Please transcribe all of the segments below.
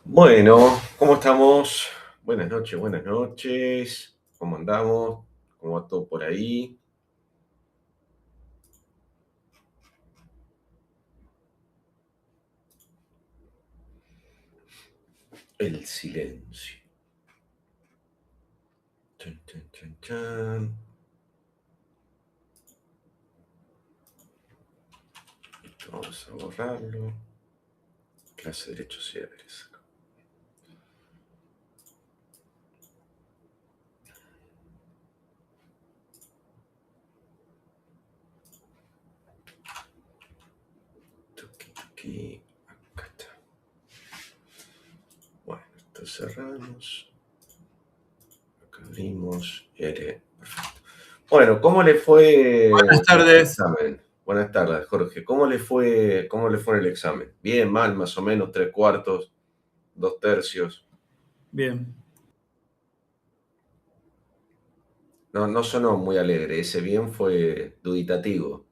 Bueno, ¿cómo estamos? Buenas noches, buenas noches. ¿Cómo andamos? ¿Cómo va todo por ahí? El silencio. Chan, chan, chan, chan. Esto vamos a borrarlo. Clase de derechos y deberes. Tuki, tuki. Acá está. Bueno, esto cerramos. Acá abrimos. Perfecto. Bueno, ¿cómo le fue Buenas en el tardes. examen? Buenas tardes, Jorge. ¿Cómo le fue en el examen? Bien, mal, más o menos, tres cuartos, dos tercios. Bien. No, no sonó muy alegre. Ese bien fue duditativo.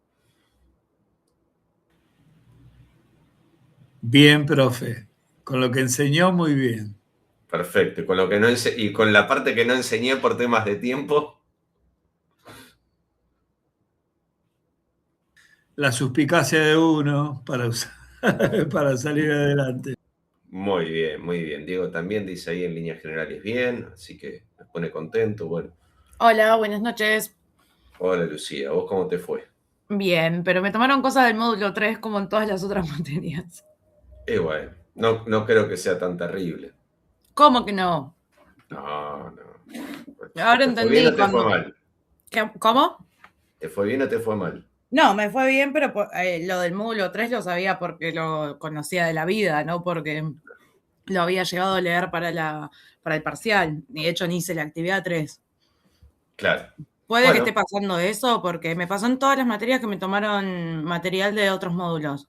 Bien, profe. Con lo que enseñó, muy bien. Perfecto. Y con lo que no y con la parte que no enseñé por temas de tiempo, La suspicacia de uno para usar, para salir adelante. muy bien, muy bien. Diego también dice ahí en líneas generales bien, así que me pone contento. Bueno, Hola, buenas noches. hola Lucía, ¿vos cómo te fue? Bien, pero me tomaron cosas del módulo 3 como en todas las otras materias. Bueno, no, no creo que sea tan terrible. ¿Cómo que no? No, no. ¿O Ahora te fue bien entendí o te fue cuando... mal? ¿Cómo? ¿Te fue bien o te fue mal? No, me fue bien, pero lo del módulo 3 lo sabía porque lo conocía de la vida, no porque lo había llegado a leer para el parcial. De hecho, ni hice la actividad 3. Claro. Puede que esté Bueno, pasando eso porque me pasó en todas las materias que me tomaron material de otros módulos.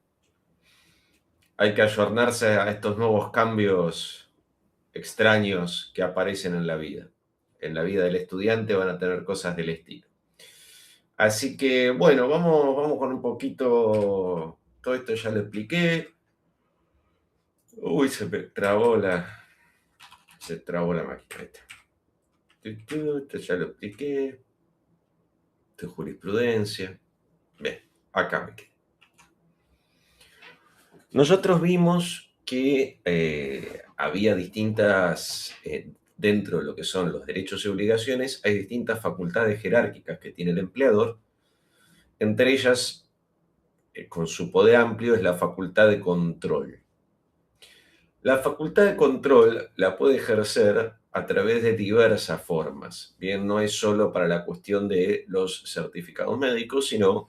hay que ayornarse a estos nuevos cambios extraños que aparecen en la vida. En la vida del estudiante van a tener cosas del estilo. Así que bueno, vamos con un poquito, todo esto ya lo expliqué. Uy, se trabó la máquina. Esto ya lo expliqué. Esto es jurisprudencia. Bien, acá me quedé. Nosotros vimos que había dentro de lo que son los derechos y obligaciones, hay distintas facultades jerárquicas que tiene el empleador. Entre ellas, con su poder amplio, es la facultad de control. La facultad de control la puede ejercer a través de diversas formas. Bien, no es solo para la cuestión de los certificados médicos, sino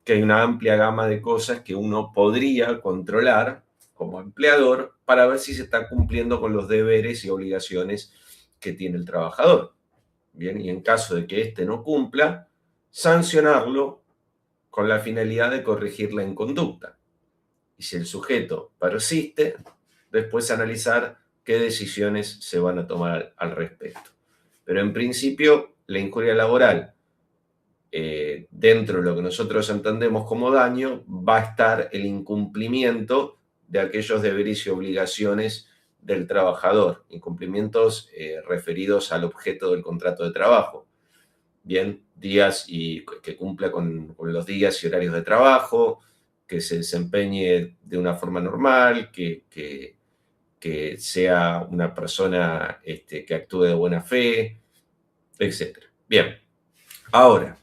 que hay una amplia gama de cosas que uno podría controlar como empleador para ver si se está cumpliendo con los deberes y obligaciones que tiene el trabajador. Bien, y en caso de que éste no cumpla, sancionarlo con la finalidad de corregir la inconducta. Y si el sujeto persiste, después analizar qué decisiones se van a tomar al respecto. Pero en principio, la injuria laboral, dentro de lo que nosotros entendemos como daño, va a estar el incumplimiento de aquellos deberes y obligaciones del trabajador, incumplimientos referidos al objeto del contrato de trabajo. Bien, días y que cumpla con los días y horarios de trabajo, que se desempeñe de una forma normal, que sea una persona que actúe de buena fe, etc. Bien, ahora,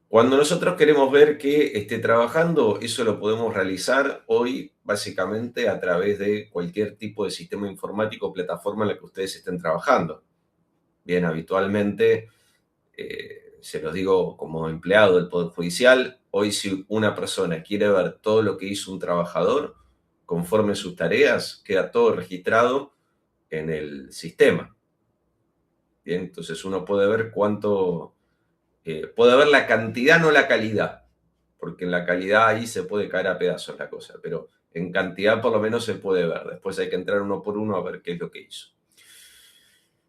cuando nosotros queremos ver que esté trabajando, eso lo podemos realizar hoy básicamente a través de cualquier tipo de sistema informático o plataforma en la que ustedes estén trabajando. Bien, habitualmente, se los digo como empleado del Poder Judicial, hoy si una persona quiere ver todo lo que hizo un trabajador conforme sus tareas, queda todo registrado en el sistema. Bien, entonces uno puede ver puede ver la cantidad, no la calidad, porque en la calidad ahí se puede caer a pedazos la cosa, pero en cantidad por lo menos se puede ver. Después hay que entrar uno por uno a ver qué es lo que hizo.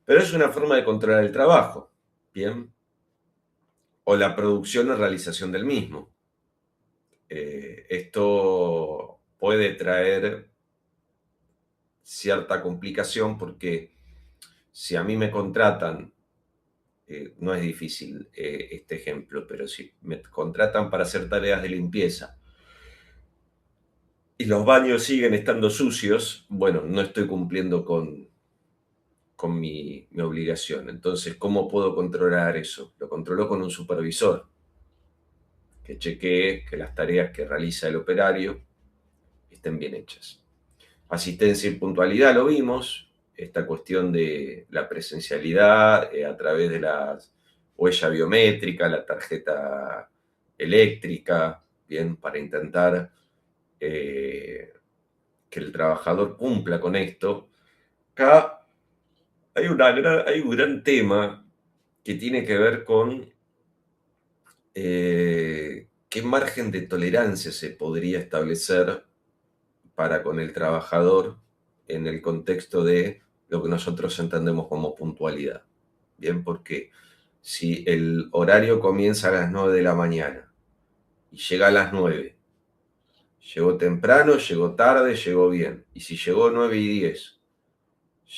Pero es una forma de controlar el trabajo, ¿bien? O la producción o realización del mismo. Esto puede traer cierta complicación porque si a mí me contratan, no es difícil este ejemplo, pero si me contratan para hacer tareas de limpieza y los baños siguen estando sucios, bueno, no estoy cumpliendo con mi obligación. Entonces, ¿cómo puedo controlar eso? Lo controlo con un supervisor que chequee que las tareas que realiza el operario estén bien hechas. Asistencia y puntualidad lo vimos, esta cuestión de la presencialidad a través de la huella biométrica, la tarjeta eléctrica, bien, para intentar que el trabajador cumpla con esto. Acá hay un gran tema que tiene que ver con qué margen de tolerancia se podría establecer para con el trabajador en el contexto de lo que nosotros entendemos como puntualidad. Bien, porque si el horario comienza a las 9 de la mañana y llega a las 9, llegó temprano, llegó tarde, llegó bien. Y si llegó 9:10,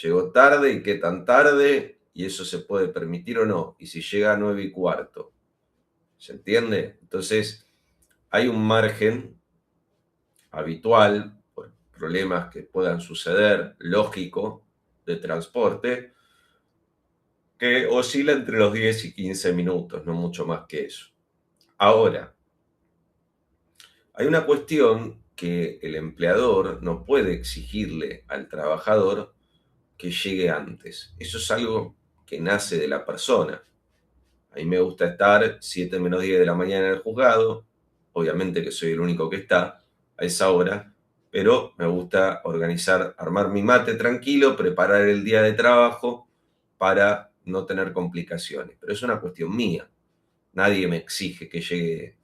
llegó tarde y qué tan tarde, y eso se puede permitir o no. Y si llega a 9:15, ¿se entiende? Entonces, hay un margen habitual, por problemas que puedan suceder, lógico, de transporte, que oscila entre los 10 y 15 minutos, no mucho más que eso. Ahora, hay una cuestión que el empleador no puede exigirle al trabajador que llegue antes. Eso es algo que nace de la persona. A mí me gusta estar 7 menos 10 de la mañana en el juzgado, obviamente que soy el único que está a esa hora, pero me gusta organizar, armar mi mate tranquilo, preparar el día de trabajo para no tener complicaciones. Pero es una cuestión mía. Nadie me exige que llegue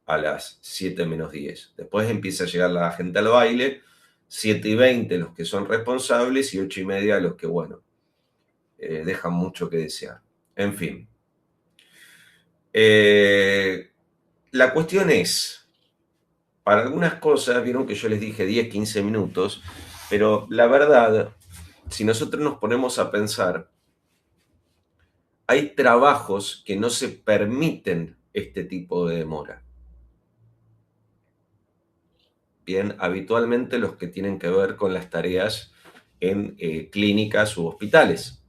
a las 7 menos 10. Después empieza a llegar la gente al baile, 7:20 los que son responsables y 8:30 los que, bueno, dejan mucho que desear. En fin. La cuestión es, para algunas cosas, vieron que yo les dije 10, 15 minutos, pero la verdad, si nosotros nos ponemos a pensar, hay trabajos que no se permiten este tipo de demora. Bien, habitualmente los que tienen que ver con las tareas en clínicas u hospitales.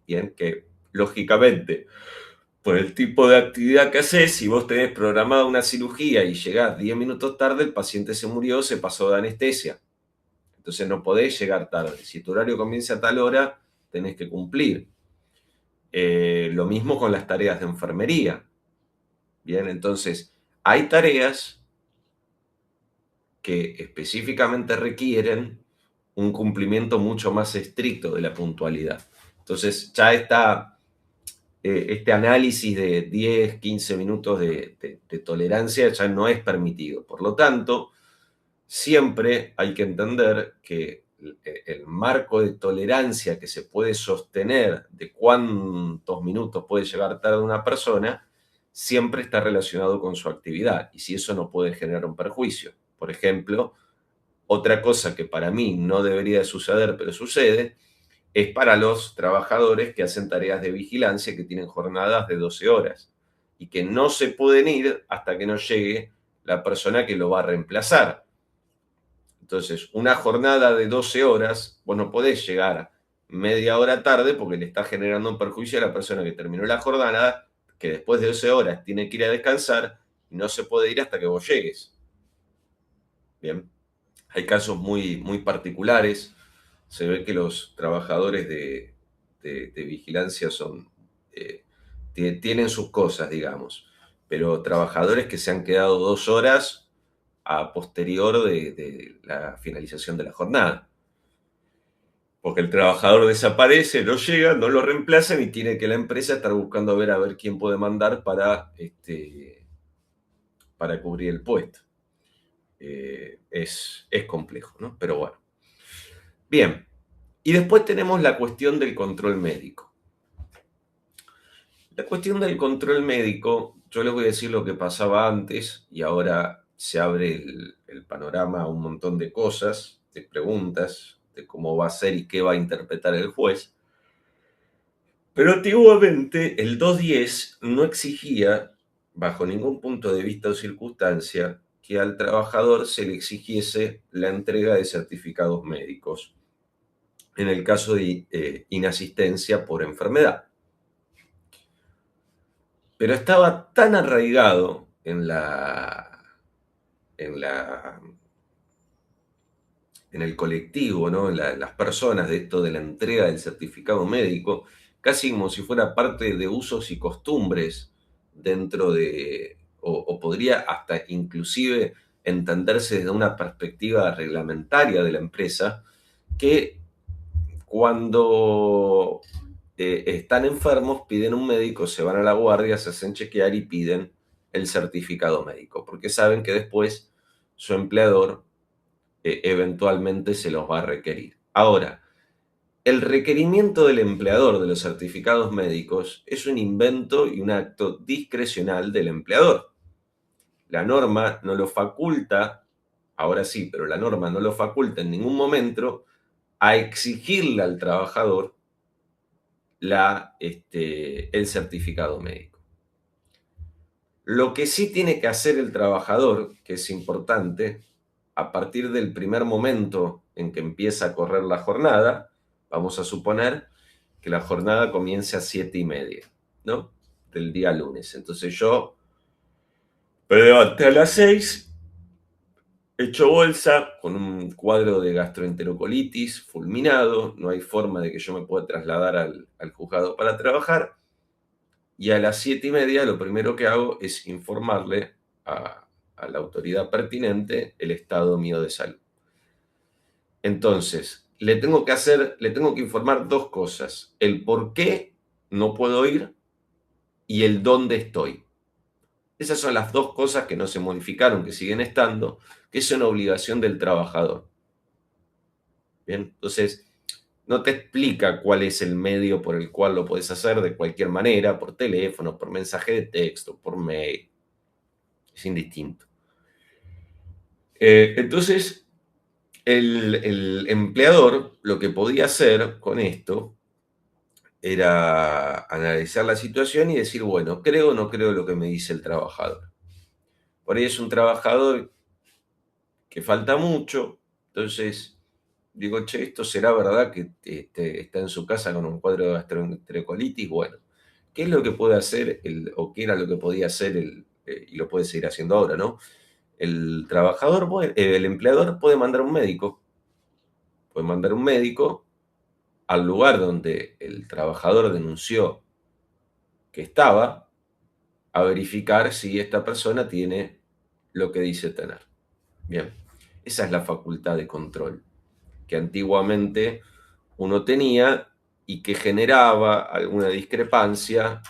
Bien, que lógicamente, por el tipo de actividad que haces, si vos tenés programada una cirugía y llegás 10 minutos tarde, el paciente se murió, se pasó de anestesia. Entonces no podés llegar tarde. Si tu horario comienza a tal hora, tenés que cumplir. Lo mismo con las tareas de enfermería. Bien, entonces hay tareas que específicamente requieren un cumplimiento mucho más estricto de la puntualidad. Entonces ya está este análisis de 10, 15 minutos de tolerancia ya no es permitido. Por lo tanto, siempre hay que entender que el marco de tolerancia que se puede sostener de cuántos minutos puede llegar tarde una persona, siempre está relacionado con su actividad y si eso no puede generar un perjuicio. Por ejemplo, otra cosa que para mí no debería de suceder, pero sucede, es para los trabajadores que hacen tareas de vigilancia que tienen jornadas de 12 horas y que no se pueden ir hasta que no llegue la persona que lo va a reemplazar. Entonces, una jornada de 12 horas, vos no podés llegar media hora tarde porque le está generando un perjuicio a la persona que terminó la jornada, que después de 12 horas tiene que ir a descansar y no se puede ir hasta que vos llegues. Bien, hay casos muy, muy particulares. Se ve que los trabajadores de vigilancia tienen sus cosas, digamos, pero trabajadores que se han quedado 2 horas a posterior de la finalización de la jornada. Porque el trabajador desaparece, no llega, no lo reemplazan y tiene que la empresa estar buscando a ver quién puede mandar para cubrir el puesto. Es complejo, ¿no? Pero bueno. Bien. Y después tenemos la cuestión del control médico. La cuestión del control médico, yo les voy a decir lo que pasaba antes y ahora se abre el panorama a un montón de cosas, de preguntas de cómo va a ser y qué va a interpretar el juez. Pero antiguamente el 210 no exigía, bajo ningún punto de vista o circunstancia, que al trabajador se le exigiese la entrega de certificados médicos en el caso de inasistencia por enfermedad. Pero estaba tan arraigado en el colectivo, ¿no? en las personas, de esto de la entrega del certificado médico, casi como si fuera parte de usos y costumbres dentro de, o podría hasta inclusive entenderse desde una perspectiva reglamentaria de la empresa, que cuando están enfermos piden un médico, se van a la guardia, se hacen chequear y piden el certificado médico, porque saben que después su empleador eventualmente se los va a requerir. Ahora, el requerimiento del empleador de los certificados médicos es un invento y un acto discrecional del empleador. La norma no lo faculta, ahora sí, pero la norma no lo faculta en ningún momento a exigirle al trabajador el certificado médico. Lo que sí tiene que hacer el trabajador, que es importante, a partir del primer momento en que empieza a correr la jornada, vamos a suponer que la jornada comience a 7:30, ¿no? Del día lunes. Entonces yo me levanté a las 6, hecho bolsa, con un cuadro de gastroenterocolitis fulminado, no hay forma de que yo me pueda trasladar al juzgado para trabajar, y a las 7:30 lo primero que hago es informarle a la autoridad pertinente el estado mío de salud. Entonces, le tengo que informar dos cosas: el por qué no puedo ir y el dónde estoy. Esas son las dos cosas que no se modificaron, que siguen estando, que es una obligación del trabajador. Bien, entonces no te explica cuál es el medio por el cual lo puedes hacer de cualquier manera, por teléfono, por mensaje de texto, por mail. Es indistinto. Entonces, el empleador lo que podía hacer con esto era analizar la situación y decir, bueno, creo o no creo lo que me dice el trabajador. Por ahí es un trabajador que falta mucho, entonces digo, che, ¿esto será verdad que está en su casa con un cuadro de gastroenterocolitis? Bueno, ¿qué es lo que puede hacer o qué era lo que podía hacer y lo puede seguir haciendo ahora, ¿no? El empleador puede mandar un médico al lugar donde el trabajador denunció que estaba, a verificar si esta persona tiene lo que dice tener. Bien, esa es la facultad de control que antiguamente uno tenía y que generaba alguna discrepancia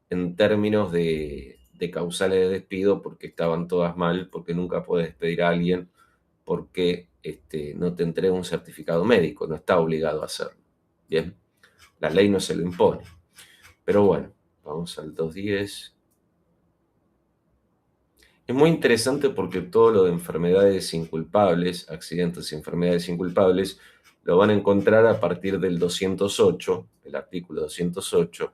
en términos de causales de despido, porque estaban todas mal, porque nunca puedes despedir a alguien porque no te entrega un certificado médico, no está obligado a hacerlo. Bien, la ley no se lo impone. Pero bueno, vamos al 210. Es muy interesante porque todo lo de enfermedades inculpables, accidentes y enfermedades inculpables, lo van a encontrar a partir del 208, el artículo 208.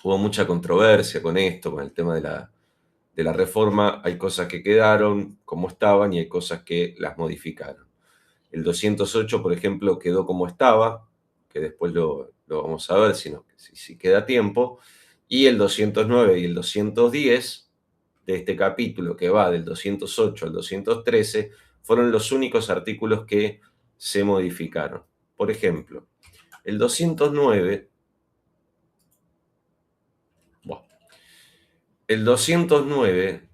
Hubo mucha controversia con esto, con el tema de la reforma. Hay cosas que quedaron como estaban y hay cosas que las modificaron. El 208, por ejemplo, quedó como estaba, que después lo vamos a ver si queda tiempo. Y el 209 y el 210 de este capítulo, que va del 208 al 213, fueron los únicos artículos que se modificaron. Por ejemplo, el 209,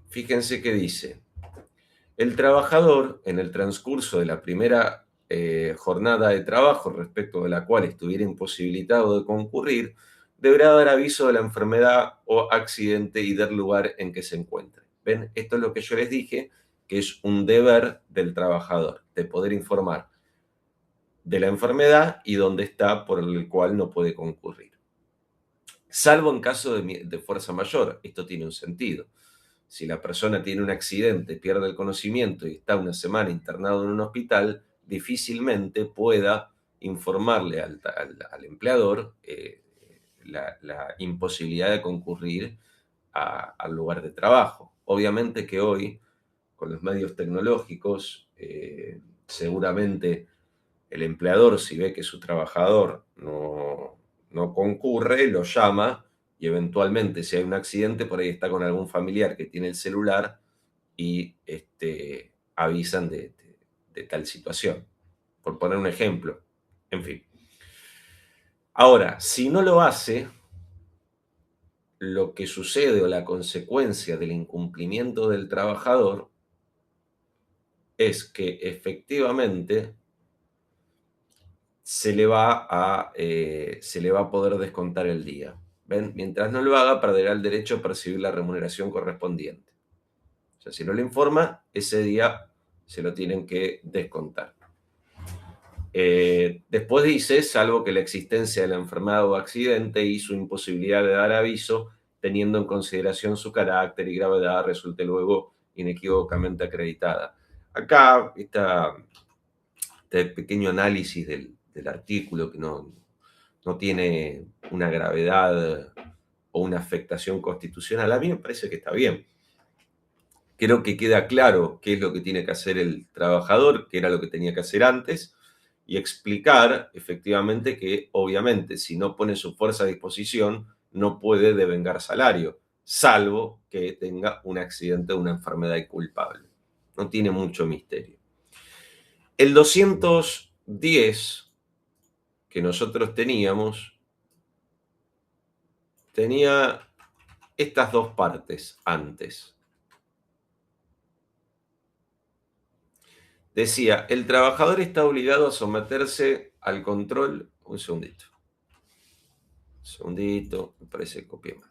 fíjense que dice: el trabajador, en el transcurso de la primera jornada de trabajo respecto de la cual estuviera imposibilitado de concurrir, deberá dar aviso de la enfermedad o accidente y del lugar en que se encuentre. ¿Ven? Esto es lo que yo les dije, que es un deber del trabajador, de poder informar de la enfermedad y dónde está, por el cual no puede concurrir. Salvo en caso de fuerza mayor, esto tiene un sentido. si la persona tiene un accidente, pierde el conocimiento y está una semana internado en un hospital, difícilmente pueda informarle al empleador la imposibilidad de concurrir al lugar de trabajo. Obviamente que hoy, con los medios tecnológicos, seguramente el empleador, si ve que su trabajador no concurre, lo llama y eventualmente, si hay un accidente, por ahí está con algún familiar que tiene el celular y avisan de tal situación, por poner un ejemplo. En fin. Ahora, si no lo hace, lo que sucede o la consecuencia del incumplimiento del trabajador es que efectivamente se le va a poder descontar el día. ¿Ven? Mientras no lo haga, perderá el derecho a percibir la remuneración correspondiente. O sea, si no le informa, ese día se lo tienen que descontar. Después dice, salvo que la existencia de la enfermedad o accidente y su imposibilidad de dar aviso, teniendo en consideración su carácter y gravedad, resulte luego inequívocamente acreditada. Acá, este pequeño análisis del artículo, que no tiene una gravedad o una afectación constitucional, a mí me parece que está bien. Creo que queda claro qué es lo que tiene que hacer el trabajador, qué era lo que tenía que hacer antes, y explicar efectivamente que, obviamente, si no pone su fuerza a disposición, no puede devengar salario, salvo que tenga un accidente o una enfermedad inculpable. No tiene mucho misterio. El 210 que nosotros teníamos tenía estas dos partes antes. Decía, el trabajador está obligado a someterse al control. Un segundito. Me parece que copié mal.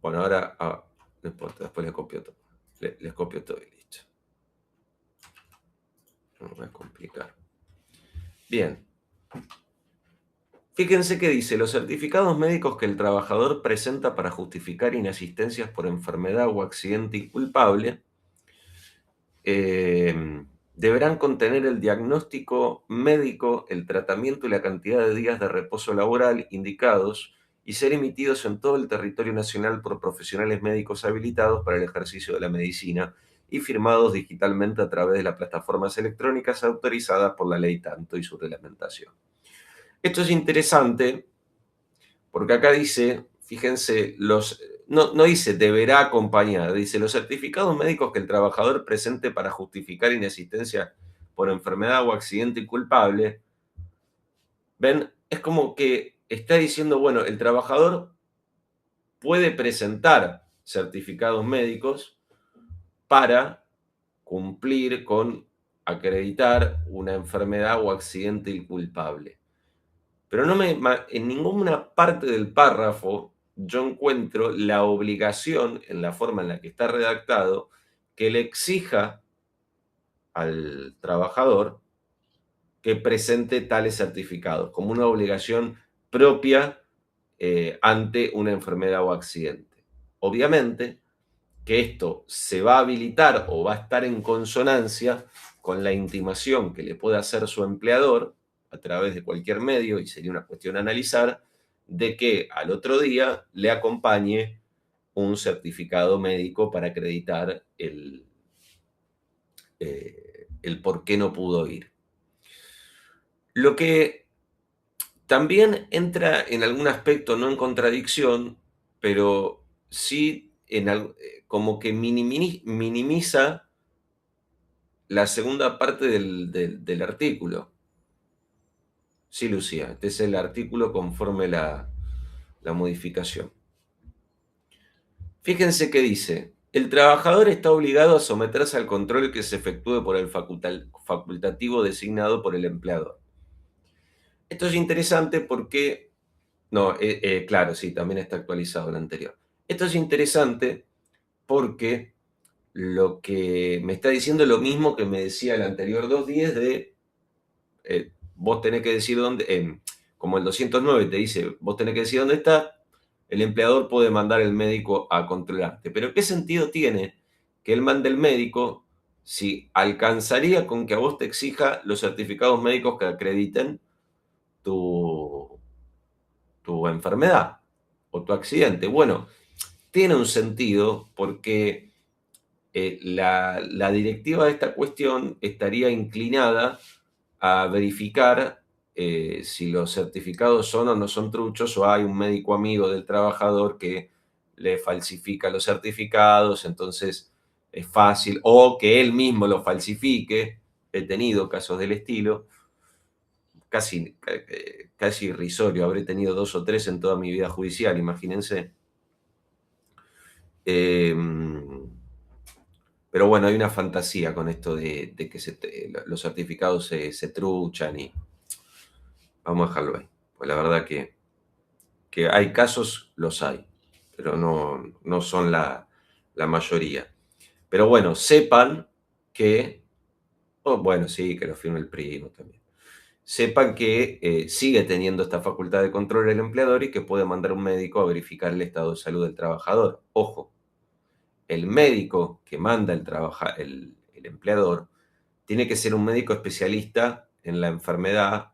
Bueno, ahora no importa, después les copio todo. Les copio todo y listo. No me voy a complicar. Bien. Fíjense que dice, los certificados médicos que el trabajador presenta para justificar inasistencias por enfermedad o accidente inculpable deberán contener el diagnóstico médico, el tratamiento y la cantidad de días de reposo laboral indicados y ser emitidos en todo el territorio nacional por profesionales médicos habilitados para el ejercicio de la medicina y firmados digitalmente a través de las plataformas electrónicas autorizadas por la ley tanto y su reglamentación. Esto es interesante porque acá dice, fíjense, no dice deberá acompañar, dice los certificados médicos que el trabajador presente para justificar inasistencia por enfermedad o accidente inculpable. ¿Ven? Es como que está diciendo, bueno, el trabajador puede presentar certificados médicos para cumplir con acreditar una enfermedad o accidente inculpable. Pero en ninguna parte del párrafo yo encuentro la obligación, en la forma en la que está redactado, que le exija al trabajador que presente tales certificados, como una obligación propia ante una enfermedad o accidente. Obviamente que esto se va a habilitar o va a estar en consonancia con la intimación que le puede hacer su empleador a través de cualquier medio, y sería una cuestión a analizar, de que al otro día le acompañe un certificado médico para acreditar el por qué no pudo ir. Lo que también entra en algún aspecto, no en contradicción, pero sí como que minimiza la segunda parte del artículo. Sí, Lucía, este es el artículo conforme la modificación. Fíjense que dice, el trabajador está obligado a someterse al control que se efectúe por el facultativo designado por el empleador. Esto es interesante porque, claro, sí, también está actualizado el anterior. Esto es interesante porque lo que me está diciendo es lo mismo que me decía el anterior 210 de vos tenés que decir como el 209 te dice, vos tenés que decir dónde está, el empleador puede mandar el médico a controlarte. Pero ¿qué sentido tiene que él mande el médico si alcanzaría con que a vos te exija los certificados médicos que acrediten tu enfermedad o tu accidente? Bueno, tiene un sentido porque la directiva de esta cuestión estaría inclinada a verificar si los certificados son o no son truchos, o hay un médico amigo del trabajador que le falsifica los certificados, entonces es fácil, o que él mismo lo falsifique. He tenido casos del estilo, casi irrisorio, habré tenido 2 o 3 en toda mi vida judicial, imagínense. Pero bueno, hay una fantasía con esto de que los certificados se truchan y vamos a dejarlo ahí. Pues la verdad que hay casos, los hay, pero no son la mayoría. Pero bueno, sepan que, bueno, sí, que lo firme el primo también. Sepan que sigue teniendo esta facultad de control el empleador y que puede mandar un médico a verificar el estado de salud del trabajador. Ojo, el médico que manda el empleador tiene que ser un médico especialista en la enfermedad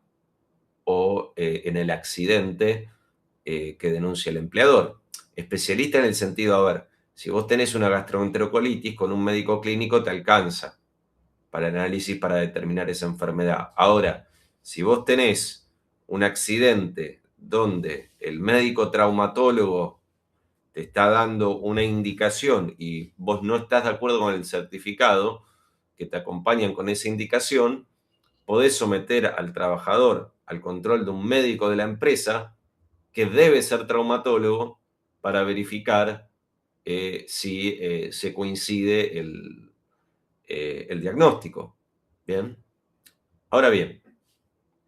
o en el accidente que denuncia el empleador. Especialista en el sentido, a ver, si vos tenés una gastroenterocolitis, con un médico clínico te alcanza para el análisis para determinar esa enfermedad. Ahora, si vos tenés un accidente donde el médico traumatólogo te está dando una indicación y vos no estás de acuerdo con el certificado que te acompañan con esa indicación, podés someter al trabajador al control de un médico de la empresa que debe ser traumatólogo para verificar si se coincide el diagnóstico. ¿Bien? Ahora bien,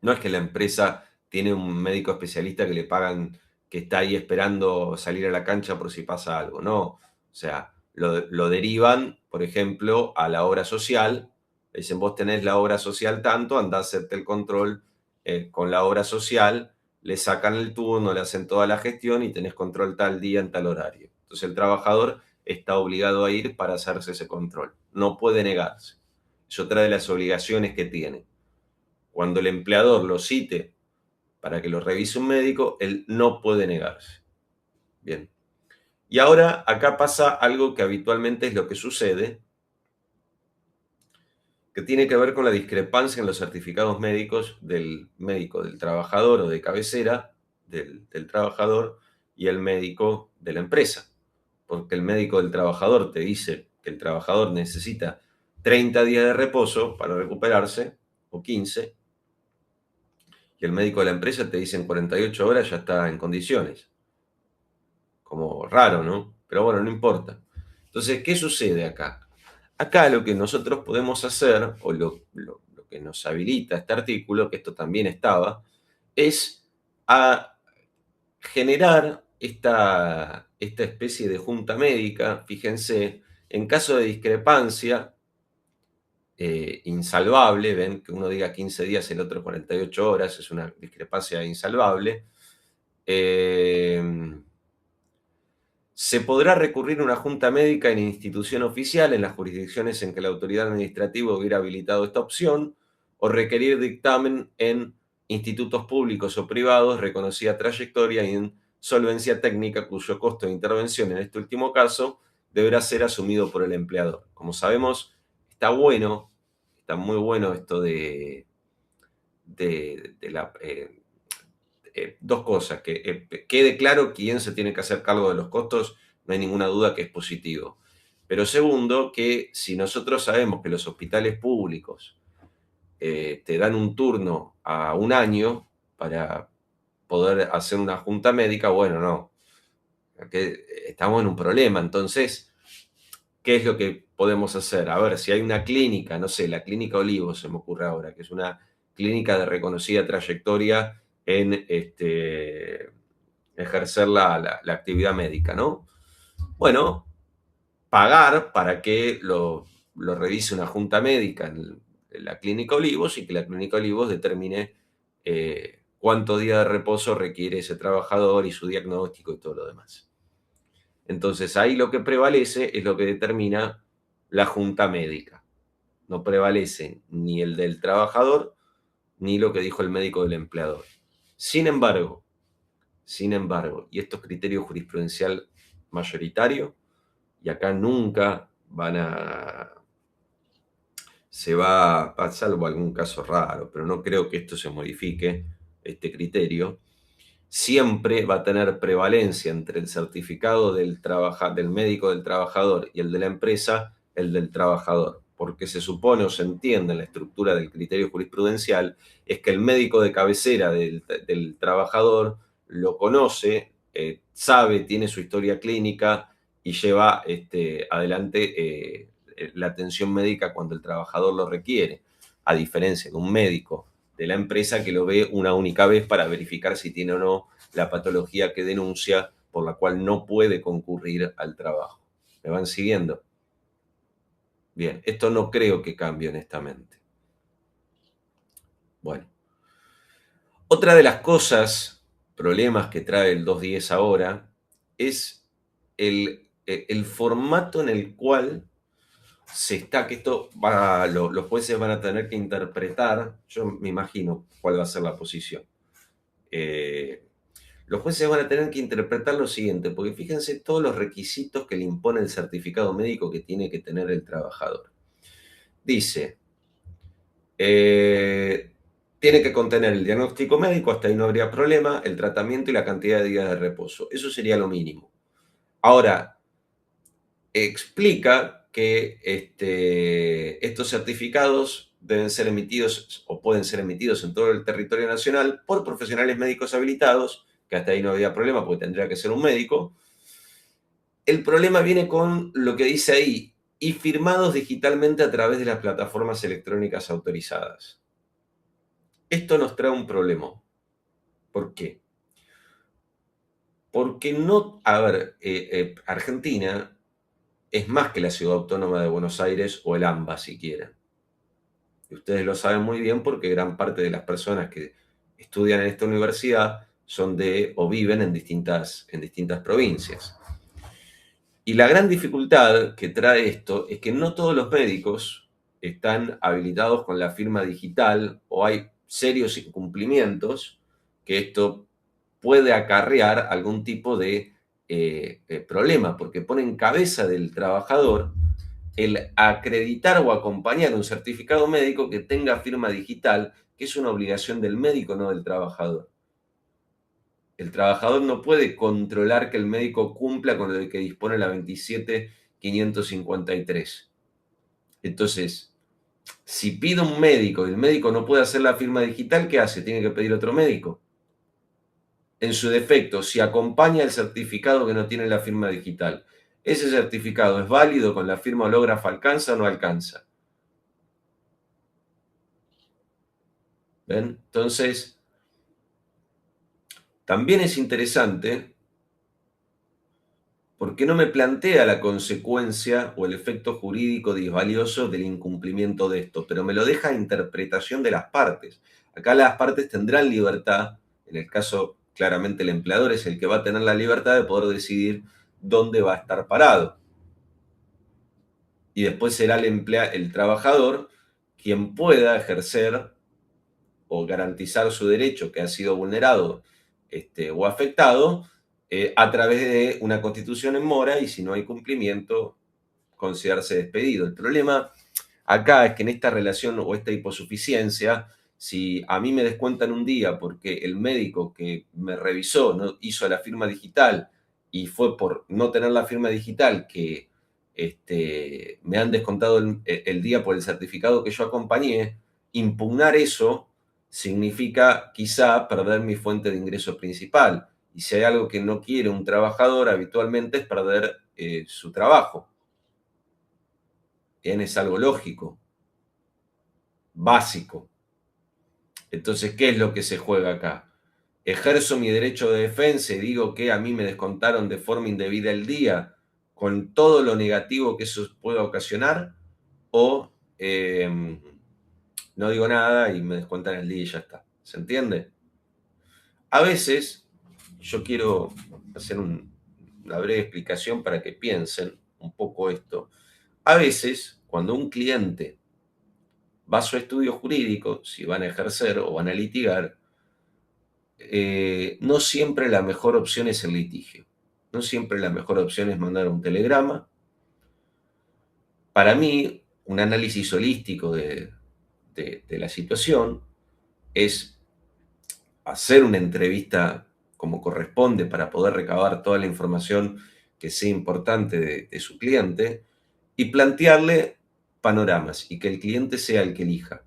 no es que la empresa tiene un médico especialista que le pagan, que está ahí esperando salir a la cancha por si pasa algo, no. O sea, lo derivan, por ejemplo, a la obra social. Le dicen, vos tenés la obra social tanto, andá a hacerte el control con la obra social, le sacan el turno, le hacen toda la gestión y tenés control tal día en tal horario. Entonces el trabajador está obligado a ir para hacerse ese control. No puede negarse. Es otra de las obligaciones que tiene. Cuando el empleador lo cite para que lo revise un médico, él no puede negarse. Bien. Y ahora acá pasa algo que habitualmente es lo que sucede, que tiene que ver con la discrepancia en los certificados médicos del médico del trabajador o de cabecera del trabajador y el médico de la empresa. Porque el médico del trabajador te dice que el trabajador necesita 30 días de reposo para recuperarse, o 15, y el médico de la empresa te dice en 48 horas ya está en condiciones. Como raro, ¿no? Pero bueno, no importa. Entonces, ¿qué sucede acá? Acá lo que nosotros podemos hacer, o lo que nos habilita este artículo, que esto también estaba, es a generar esta especie de junta médica. Fíjense, en caso de discrepancia insalvable, ven que uno diga 15 días, el otro 48 horas, es una discrepancia insalvable, se podrá recurrir a una junta médica en institución oficial en las jurisdicciones en que la autoridad administrativa hubiera habilitado esta opción, o requerir dictamen en institutos públicos o privados, reconocida trayectoria y en solvencia técnica, cuyo costo de intervención en este último caso deberá ser asumido por el empleador. Como sabemos, está muy bueno esto de la... dos cosas, que quede claro quién se tiene que hacer cargo de los costos, no hay ninguna duda que es positivo. Pero segundo, que si nosotros sabemos que los hospitales públicos te dan un turno a un año para poder hacer una junta médica, bueno, no, que estamos en un problema. Entonces, ¿qué es lo que podemos hacer? A ver, si hay una clínica, no sé, la Clínica Olivos se me ocurre ahora, que es una clínica de reconocida trayectoria en ejercer la actividad médica, ¿no? Bueno, pagar para que lo revise una junta médica en la Clínica Olivos y que la Clínica Olivos determine cuántos días de reposo requiere ese trabajador y su diagnóstico y todo lo demás. Entonces ahí lo que prevalece es lo que determina la junta médica. No prevalece ni el del trabajador ni lo que dijo el médico del empleador. Sin embargo, y esto es criterio jurisprudencial mayoritario, y acá nunca se va a salvo algún caso raro, pero no creo que esto se modifique, este criterio, siempre va a tener prevalencia entre el certificado del médico del trabajador y el de la empresa, el del trabajador, porque se supone o se entiende en la estructura del criterio jurisprudencial, es que el médico de cabecera del trabajador lo conoce, sabe, tiene su historia clínica y lleva adelante la atención médica cuando el trabajador lo requiere, a diferencia de un médico de la empresa que lo ve una única vez para verificar si tiene o no la patología que denuncia, por la cual no puede concurrir al trabajo. ¿Me van siguiendo? Bien, esto no creo que cambie honestamente. Bueno, otra de las cosas, problemas que trae el 210 ahora, es el formato en el cual que esto los jueces van a tener que interpretar, yo me imagino cuál va a ser la posición. Los jueces van a tener que interpretar lo siguiente, porque fíjense todos los requisitos que le impone el certificado médico que tiene que tener el trabajador. Dice, tiene que contener el diagnóstico médico, hasta ahí no habría problema, el tratamiento y la cantidad de días de reposo. Eso sería lo mínimo. Ahora, explica que estos certificados deben ser emitidos o pueden ser emitidos en todo el territorio nacional por profesionales médicos habilitados, que hasta ahí no había problema porque tendría que ser un médico. El problema viene con lo que dice ahí, y firmados digitalmente a través de las plataformas electrónicas autorizadas. Esto nos trae un problema. ¿Por qué? Porque no, Argentina es más que la Ciudad Autónoma de Buenos Aires o el AMBA, si quieren. Y ustedes lo saben muy bien porque gran parte de las personas que estudian en esta universidad son o viven en distintas provincias. Y la gran dificultad que trae esto es que no todos los médicos están habilitados con la firma digital o hay serios incumplimientos que esto puede acarrear algún tipo de problema, porque pone en cabeza del trabajador el acreditar o acompañar un certificado médico que tenga firma digital, que es una obligación del médico, no del trabajador. El trabajador no puede controlar que el médico cumpla con lo que dispone la 27.553. Entonces, si pide un médico y el médico no puede hacer la firma digital, ¿qué hace? Tiene que pedir otro médico. En su defecto, si acompaña el certificado que no tiene la firma digital, ¿ese certificado es válido con la firma hológrafa? ¿Alcanza o no alcanza? ¿Ven? Entonces, también es interesante porque no me plantea la consecuencia o el efecto jurídico disvalioso del incumplimiento de esto, pero me lo deja a interpretación de las partes. Acá las partes tendrán libertad, en el caso claramente el empleador es el que va a tener la libertad de poder decidir dónde va a estar parado. Y después será el trabajador quien pueda ejercer o garantizar su derecho que ha sido vulnerado o afectado a través de una constitución en mora, y si no hay cumplimiento, considerarse despedido. El problema acá es que en esta relación o esta hiposuficiencia, si a mí me descuentan un día porque el médico que me revisó no hizo la firma digital y fue por no tener la firma digital que me han descontado el día por el certificado que yo acompañé, impugnar eso significa quizá perder mi fuente de ingreso principal. Y si hay algo que no quiere un trabajador habitualmente es perder su trabajo. Bien, es algo lógico, básico. Entonces, ¿qué es lo que se juega acá? ¿Ejerzo mi derecho de defensa y digo que a mí me descontaron de forma indebida el día con todo lo negativo que eso pueda ocasionar? ¿O no digo nada y me descuentan el día y ya está? ¿Se entiende? A veces, yo quiero hacer una breve explicación para que piensen un poco esto. A veces, cuando un cliente va a su estudio jurídico, si van a ejercer o van a litigar, no siempre la mejor opción es el litigio. No siempre la mejor opción es mandar un telegrama. Para mí, un análisis holístico de la situación es hacer una entrevista como corresponde para poder recabar toda la información que sea importante de su cliente y plantearle panoramas y que el cliente sea el que elija.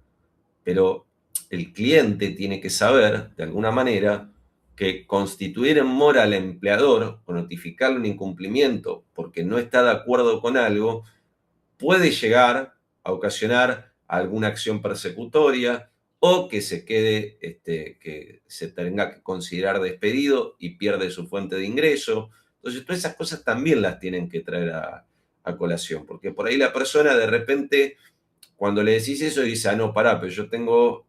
Pero el cliente tiene que saber, de alguna manera, que constituir en mora al empleador o notificarle un incumplimiento porque no está de acuerdo con algo puede llegar a ocasionar alguna acción persecutoria o que se quede, que se tenga que considerar despedido y pierde su fuente de ingreso. Entonces, todas esas cosas también las tienen que traer a colación, porque por ahí la persona de repente, cuando le decís eso, dice, no, pará, pero yo tengo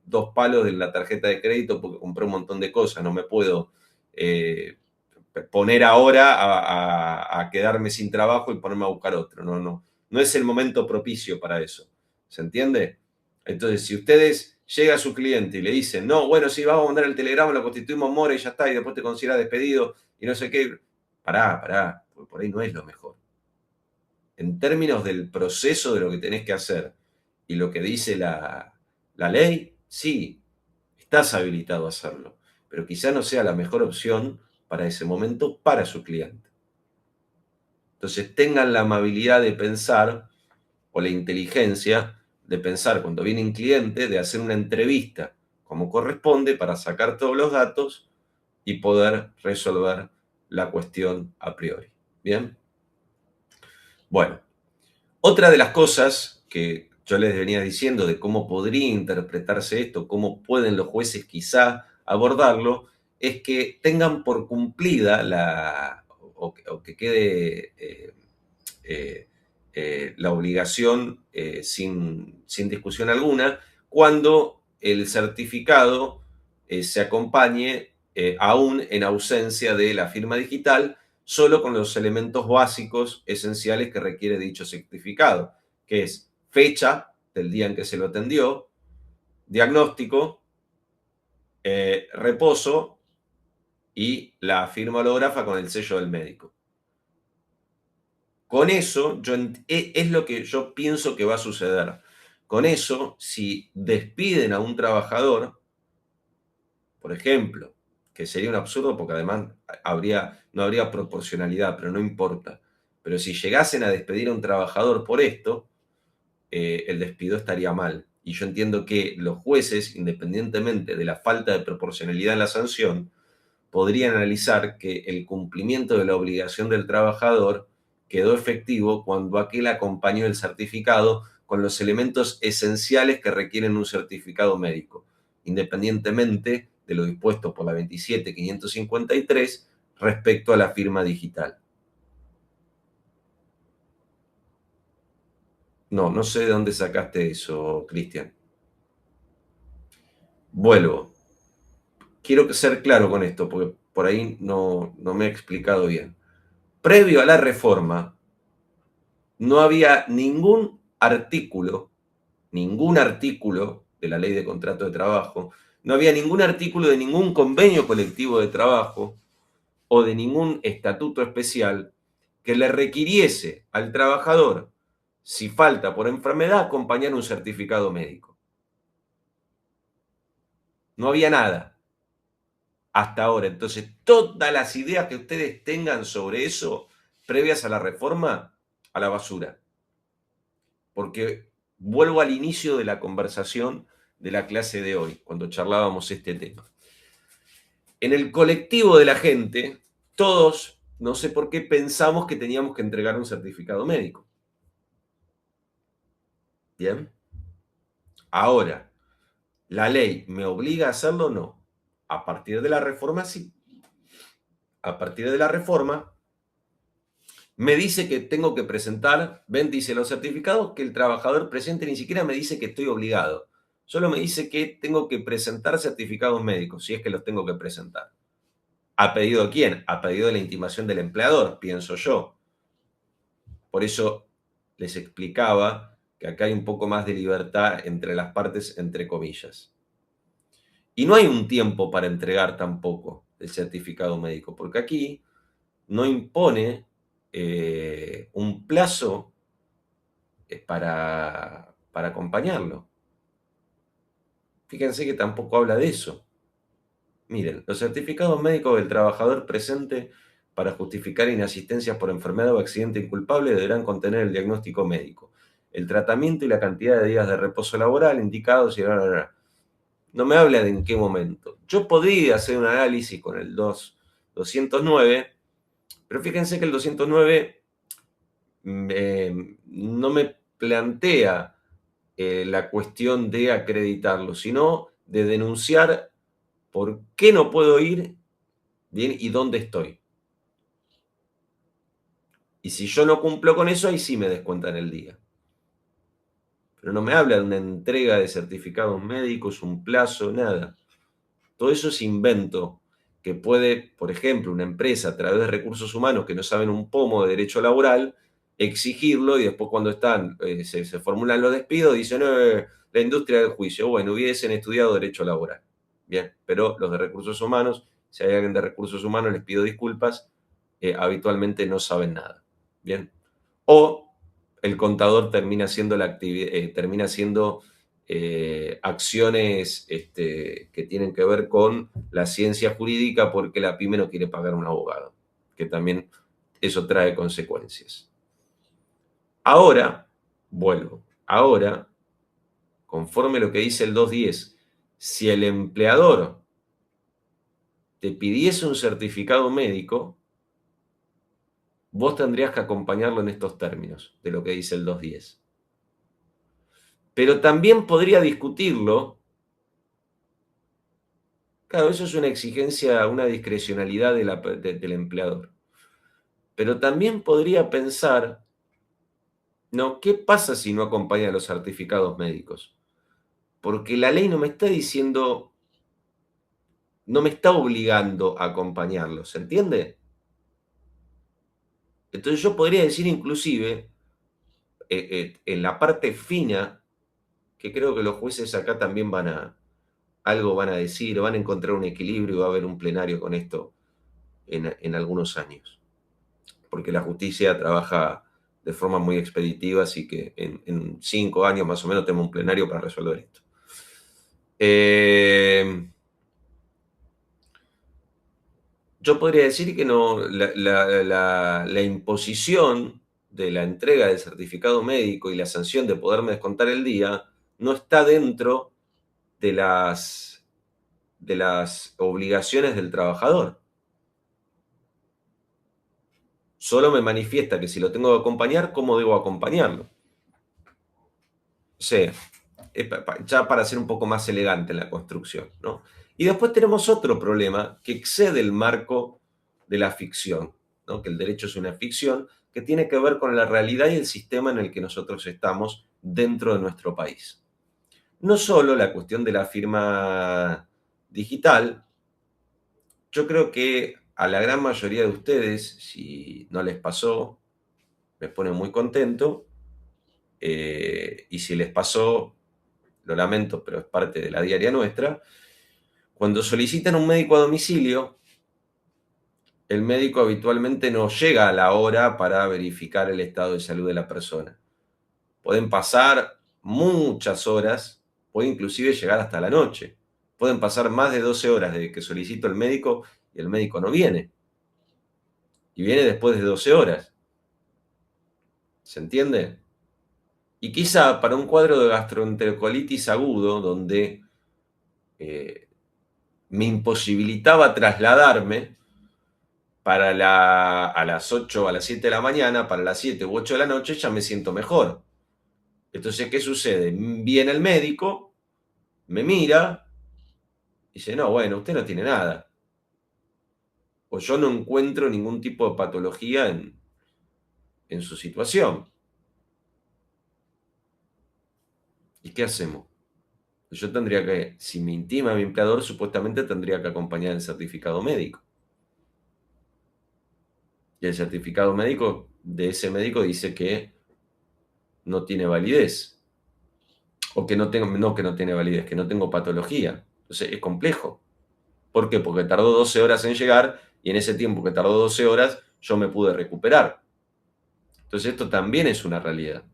2 palos de la tarjeta de crédito porque compré un montón de cosas, no me puedo poner ahora a quedarme sin trabajo y ponerme a buscar otro. No es el momento propicio para eso. ¿Se entiende? Entonces, si ustedes llega a su cliente y le dicen, no, bueno, sí, vamos a mandar el telegrama, lo constituimos mora y ya está, y después te considera despedido y no sé qué, pará, porque por ahí no es lo mejor. En términos del proceso de lo que tenés que hacer y lo que dice la ley, sí, estás habilitado a hacerlo, pero quizá no sea la mejor opción para ese momento para su cliente. Entonces tengan la amabilidad de pensar o la inteligencia de pensar cuando viene un cliente, de hacer una entrevista como corresponde para sacar todos los datos y poder resolver la cuestión a priori. ¿Bien? Bueno, otra de las cosas que yo les venía diciendo de cómo podría interpretarse esto, cómo pueden los jueces quizá abordarlo, es que tengan por cumplida o que quede la obligación sin discusión alguna cuando el certificado se acompañe aún en ausencia de la firma digital, solo con los elementos básicos esenciales que requiere dicho certificado, que es fecha del día en que se lo atendió, diagnóstico, reposo y la firma holográfica con el sello del médico. Con eso, es lo que yo pienso que va a suceder. Con eso, si despiden a un trabajador, por ejemplo, que sería un absurdo porque además no habría proporcionalidad, pero no importa. Pero si llegasen a despedir a un trabajador por esto, el despido estaría mal. Y yo entiendo que los jueces, independientemente de la falta de proporcionalidad en la sanción, podrían analizar que el cumplimiento de la obligación del trabajador quedó efectivo cuando aquel acompañó el certificado con los elementos esenciales que requieren un certificado médico, independientemente de lo dispuesto por la 27.553 respecto a la firma digital. No sé de dónde sacaste eso, Cristian. Vuelvo. Quiero ser claro con esto, porque por ahí no me he explicado bien. Previo a la reforma, no había ningún artículo de la Ley de Contrato de Trabajo, no había ningún artículo de ningún convenio colectivo de trabajo o de ningún estatuto especial que le requiriese al trabajador, si falta por enfermedad, acompañar un certificado médico. No había nada hasta ahora. Entonces, todas las ideas que ustedes tengan sobre eso, previas a la reforma, a la basura. Porque vuelvo al inicio de la conversación de la clase de hoy, cuando charlábamos este tema. En el colectivo de la gente, todos, no sé por qué, pensamos que teníamos que entregar un certificado médico. ¿Bien? Ahora, ¿la ley me obliga a hacerlo o no? A partir de la reforma, sí. A partir de la reforma, me dice que tengo que presentar, ven, dice los certificados que el trabajador presente, ni siquiera me dice que estoy obligado. Solo me dice que tengo que presentar certificados médicos, si es que los tengo que presentar. ¿A pedido de quién? A pedido de la intimación del empleador, pienso yo. Por eso les explicaba que acá hay un poco más de libertad entre las partes, entre comillas. Y no hay un tiempo para entregar tampoco el certificado médico, porque aquí no impone un plazo para acompañarlo. Fíjense que tampoco habla de eso. Miren, los certificados médicos del trabajador presente para justificar inasistencias por enfermedad o accidente inculpable deberán contener el diagnóstico médico, el tratamiento y la cantidad de días de reposo laboral indicados y no me habla de en qué momento. Yo podría hacer un análisis con el 209, pero fíjense que el 209 no me plantea la cuestión de acreditarlo, sino de denunciar por qué no puedo ir, bien, y dónde estoy. Y si yo no cumplo con eso, ahí sí me descuentan el día. Pero no me habla de una entrega de certificados médicos, un plazo, nada. Todo eso es invento que puede, por ejemplo, una empresa a través de recursos humanos que no saben un pomo de derecho laboral, exigirlo y después cuando se formulan los despidos dicen la industria del juicio. Bueno, hubiesen estudiado derecho laboral. Bien, pero los de recursos humanos, si hay alguien de recursos humanos, les pido disculpas, habitualmente no saben nada. Bien. O el contador termina haciendo acciones que tienen que ver con la ciencia jurídica porque la pyme no quiere pagar un abogado, que también eso trae consecuencias. Ahora, vuelvo, ahora, conforme lo que dice el 210, si el empleador te pidiese un certificado médico, vos tendrías que acompañarlo en estos términos de lo que dice el 210. Pero también podría discutirlo. Claro, eso es una exigencia, una discrecionalidad del empleador. Pero también podría pensar, ¿no? ¿Qué pasa si no acompaña los certificados médicos? Porque la ley no me está diciendo, no me está obligando a acompañarlos, ¿se entiende? Entonces yo podría decir inclusive, en la parte fina, que creo que los jueces acá también algo van a decir, van a encontrar un equilibrio y va a haber un plenario con esto en algunos años. Porque la justicia trabaja de forma muy expeditiva, así que en 5 años más o menos tenemos un plenario para resolver esto. Yo podría decir que no, la imposición de la entrega del certificado médico y la sanción de poderme descontar el día no está dentro de las obligaciones del trabajador. Solo me manifiesta que si lo tengo que acompañar, ¿cómo debo acompañarlo? O sea, ya para ser un poco más elegante en la construcción, ¿no? Y después tenemos otro problema que excede el marco de la ficción, ¿no? Que el derecho es una ficción que tiene que ver con la realidad y el sistema en el que nosotros estamos dentro de nuestro país. No solo la cuestión de la firma digital, yo creo que a la gran mayoría de ustedes, si no les pasó, me pone muy contento, y si les pasó, lo lamento, pero es parte de la diaria nuestra. Cuando solicitan un médico a domicilio, el médico habitualmente no llega a la hora para verificar el estado de salud de la persona. Pueden pasar muchas horas, puede inclusive llegar hasta la noche. Pueden pasar más de 12 horas desde que solicito el médico y el médico no viene. Y viene después de 12 horas. ¿Se entiende? Y quizá para un cuadro de gastroenterocolitis agudo, donde me imposibilitaba trasladarme a las 8 o a las 7 de la mañana, para las 7 u 8 de la noche ya me siento mejor. Entonces, ¿qué sucede? Viene el médico, me mira y dice, no, bueno, usted no tiene nada. O yo no encuentro ningún tipo de patología en su situación. ¿Y qué hacemos? Yo tendría que, si me intima mi empleador, supuestamente tendría que acompañar el certificado médico. Y el certificado médico de ese médico dice que no tiene validez. O que no tengo, no que no tiene validez, que no tengo patología. Entonces es complejo. ¿Por qué? Porque tardó 12 horas en llegar y en ese tiempo que tardó 12 horas yo me pude recuperar. Entonces esto también es una realidad.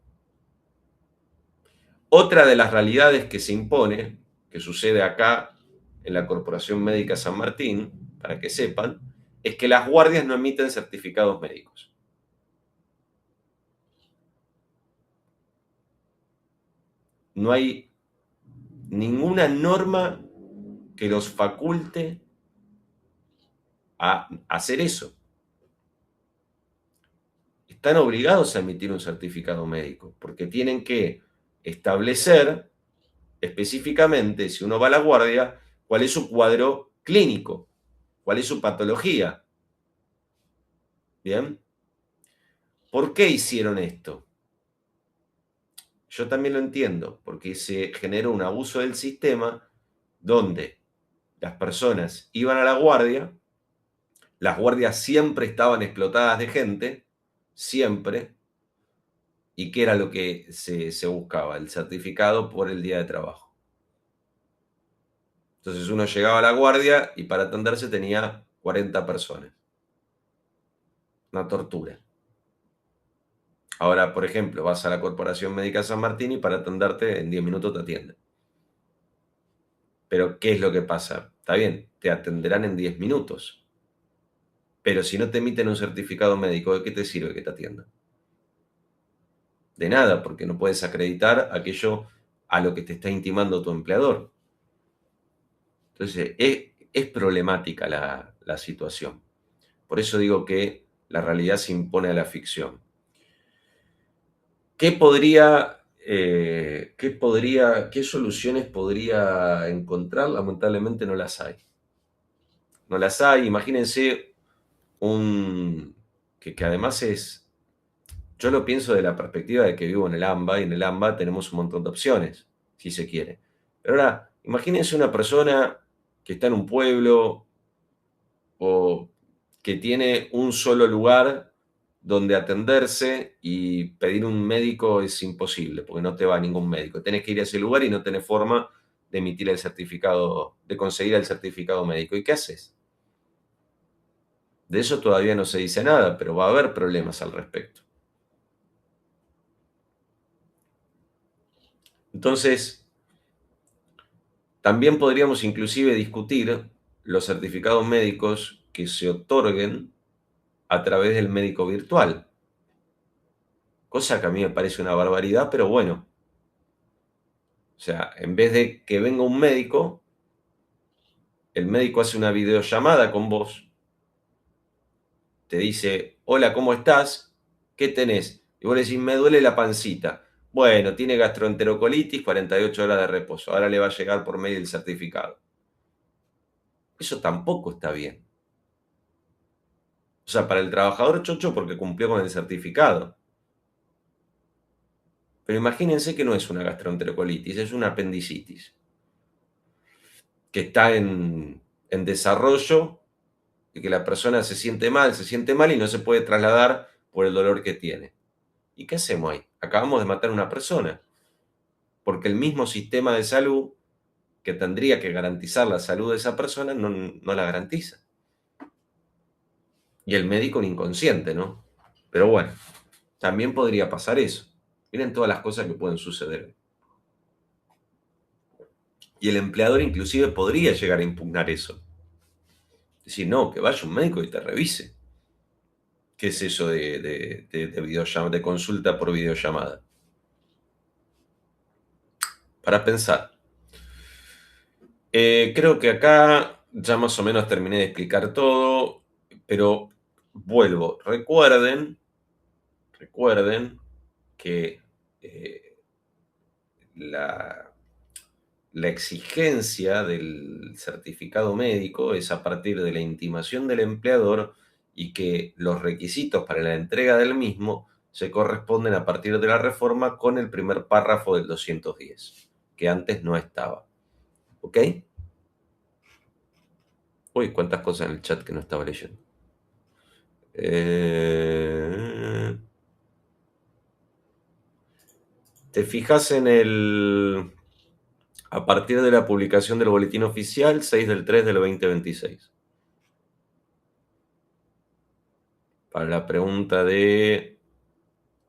Otra de las realidades que se impone, que sucede acá en la Corporación Médica San Martín, para que sepan, es que las guardias no emiten certificados médicos. No hay ninguna norma que los faculte a hacer eso. Están obligados a emitir un certificado médico porque tienen que establecer específicamente, si uno va a la guardia, cuál es su cuadro clínico, cuál es su patología. ¿Bien? ¿Por qué hicieron esto? Yo también lo entiendo, porque se generó un abuso del sistema donde las personas iban a la guardia, las guardias siempre estaban explotadas de gente, siempre, y ¿qué era lo que se buscaba? El certificado por el día de trabajo. Entonces uno llegaba a la guardia y para atenderse tenía 40 personas. Una tortura. Ahora, por ejemplo, vas a la Corporación Médica San Martín y para atenderte en 10 minutos te atienden. Pero, ¿qué es lo que pasa? Está bien, te atenderán en 10 minutos. Pero si no te emiten un certificado médico, ¿de qué te sirve que te atiendan? De nada, porque no puedes acreditar aquello a lo que te está intimando tu empleador. Entonces, es problemática la situación. Por eso digo que la realidad se impone a la ficción. ¿Qué soluciones podría encontrar? Lamentablemente no las hay. No las hay. Imagínense que además yo lo pienso de la perspectiva de que vivo en el AMBA y en el AMBA tenemos un montón de opciones, si se quiere. Pero ahora, imagínense una persona que está en un pueblo o que tiene un solo lugar donde atenderse y pedir un médico es imposible, porque no te va ningún médico. Tenés que ir a ese lugar y no tenés forma de emitir el certificado, de conseguir el certificado médico. ¿Y qué haces? De eso todavía no se dice nada, pero va a haber problemas al respecto. Entonces, también podríamos inclusive discutir los certificados médicos que se otorguen a través del médico virtual. Cosa que a mí me parece una barbaridad, pero bueno. O sea, en vez de que venga un médico, el médico hace una videollamada con vos, te dice, hola, ¿cómo estás? ¿Qué tenés? Y vos le decís, me duele la pancita. Bueno, tiene gastroenterocolitis, 48 horas de reposo. Ahora le va a llegar por medio del certificado. Eso tampoco está bien. O sea, para el trabajador chocho porque cumplió con el certificado. Pero imagínense que no es una gastroenterocolitis, es una apendicitis. Que está en desarrollo y que la persona se siente mal y no se puede trasladar por el dolor que tiene. ¿Y qué hacemos ahí? Acabamos de matar a una persona. Porque el mismo sistema de salud que tendría que garantizar la salud de esa persona no la garantiza. Y el médico un inconsciente, ¿no? Pero bueno, también podría pasar eso. Miren todas las cosas que pueden suceder. Y el empleador inclusive podría llegar a impugnar eso. Decir, no, que vaya un médico y te revise. ¿Qué es eso de videollamada, de consulta por videollamada? Para pensar. Creo que acá ya más o menos terminé de explicar todo, pero vuelvo. Recuerden que la exigencia del certificado médico es a partir de la intimación del empleador y que los requisitos para la entrega del mismo se corresponden a partir de la reforma con el primer párrafo del 210, que antes no estaba. ¿Ok? Uy, cuántas cosas en el chat que no estaba leyendo. Te fijas a partir de la publicación del boletín oficial, 6/3/2026. Para la pregunta de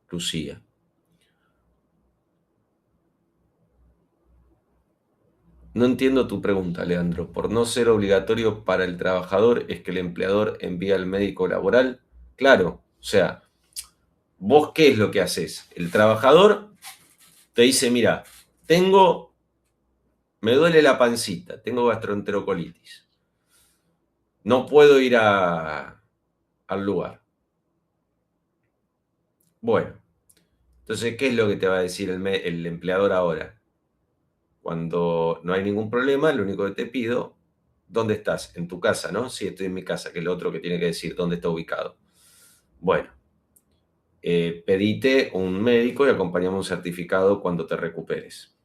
Lucía. No entiendo tu pregunta, Leandro. Por no ser obligatorio para el trabajador, ¿es que el empleador envía al médico laboral? Claro, o sea, ¿vos qué es lo que haces? El trabajador te dice, mira, me duele la pancita, tengo gastroenterocolitis. No puedo ir al lugar. Bueno, entonces, ¿qué es lo que te va a decir el empleador ahora? Cuando no hay ningún problema, lo único que te pido, ¿dónde estás? En tu casa, ¿no? Sí, estoy en mi casa, que es lo otro que tiene que decir, ¿dónde está ubicado? Bueno, pedite un médico y acompañame un certificado cuando te recuperes.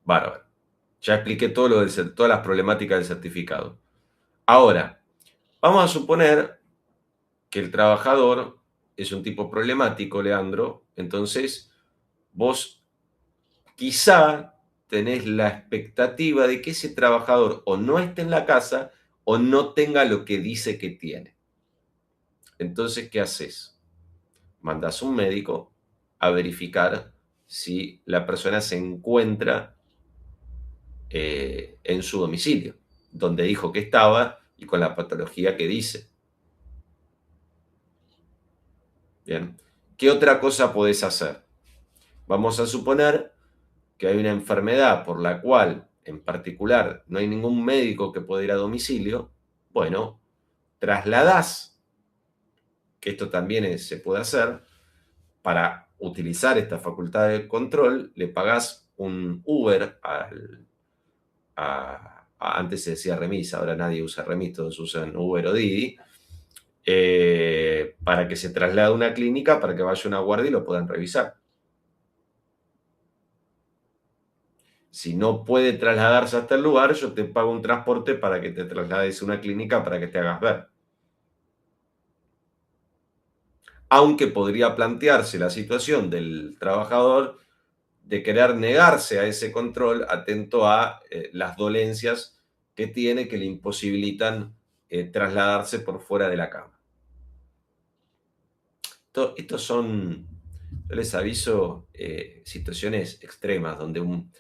Bárbaro. Ya expliqué todas las problemáticas del certificado. Ahora, vamos a suponer que el trabajador es un tipo problemático, Leandro, entonces vos quizá tenés la expectativa de que ese trabajador o no esté en la casa o no tenga lo que dice que tiene. Entonces, ¿qué haces? Mandás a un médico a verificar si la persona se encuentra en su domicilio, donde dijo que estaba y con la patología que dice. Bien. ¿Qué otra cosa podés hacer? Vamos a suponer que hay una enfermedad por la cual, en particular, no hay ningún médico que pueda ir a domicilio. Bueno, trasladás, que esto también se puede hacer, para utilizar esta facultad de control, le pagás un Uber antes se decía remis, ahora nadie usa remis, todos usan Uber o Didi, para que se traslade a una clínica, para que vaya una guardia y lo puedan revisar. Si no puede trasladarse hasta el lugar, yo te pago un transporte para que te traslades a una clínica para que te hagas ver. Aunque podría plantearse la situación del trabajador de querer negarse a ese control atento a las dolencias que tiene que le imposibilitan trasladarse por fuera de la cama. Estos son, yo les aviso, situaciones extremas donde un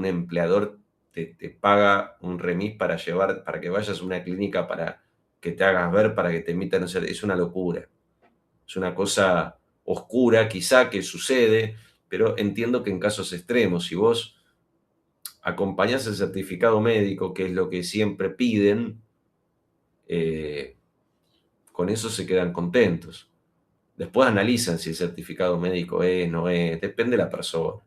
empleador te paga un remis para que vayas a una clínica para que te hagas ver, para que te emitan, es una locura. Es una cosa oscura, quizá, que sucede, pero entiendo que en casos extremos, si vos acompañás el certificado médico, que es lo que siempre piden, con eso se quedan contentos. Después analizan si el certificado médico no es, depende de la persona.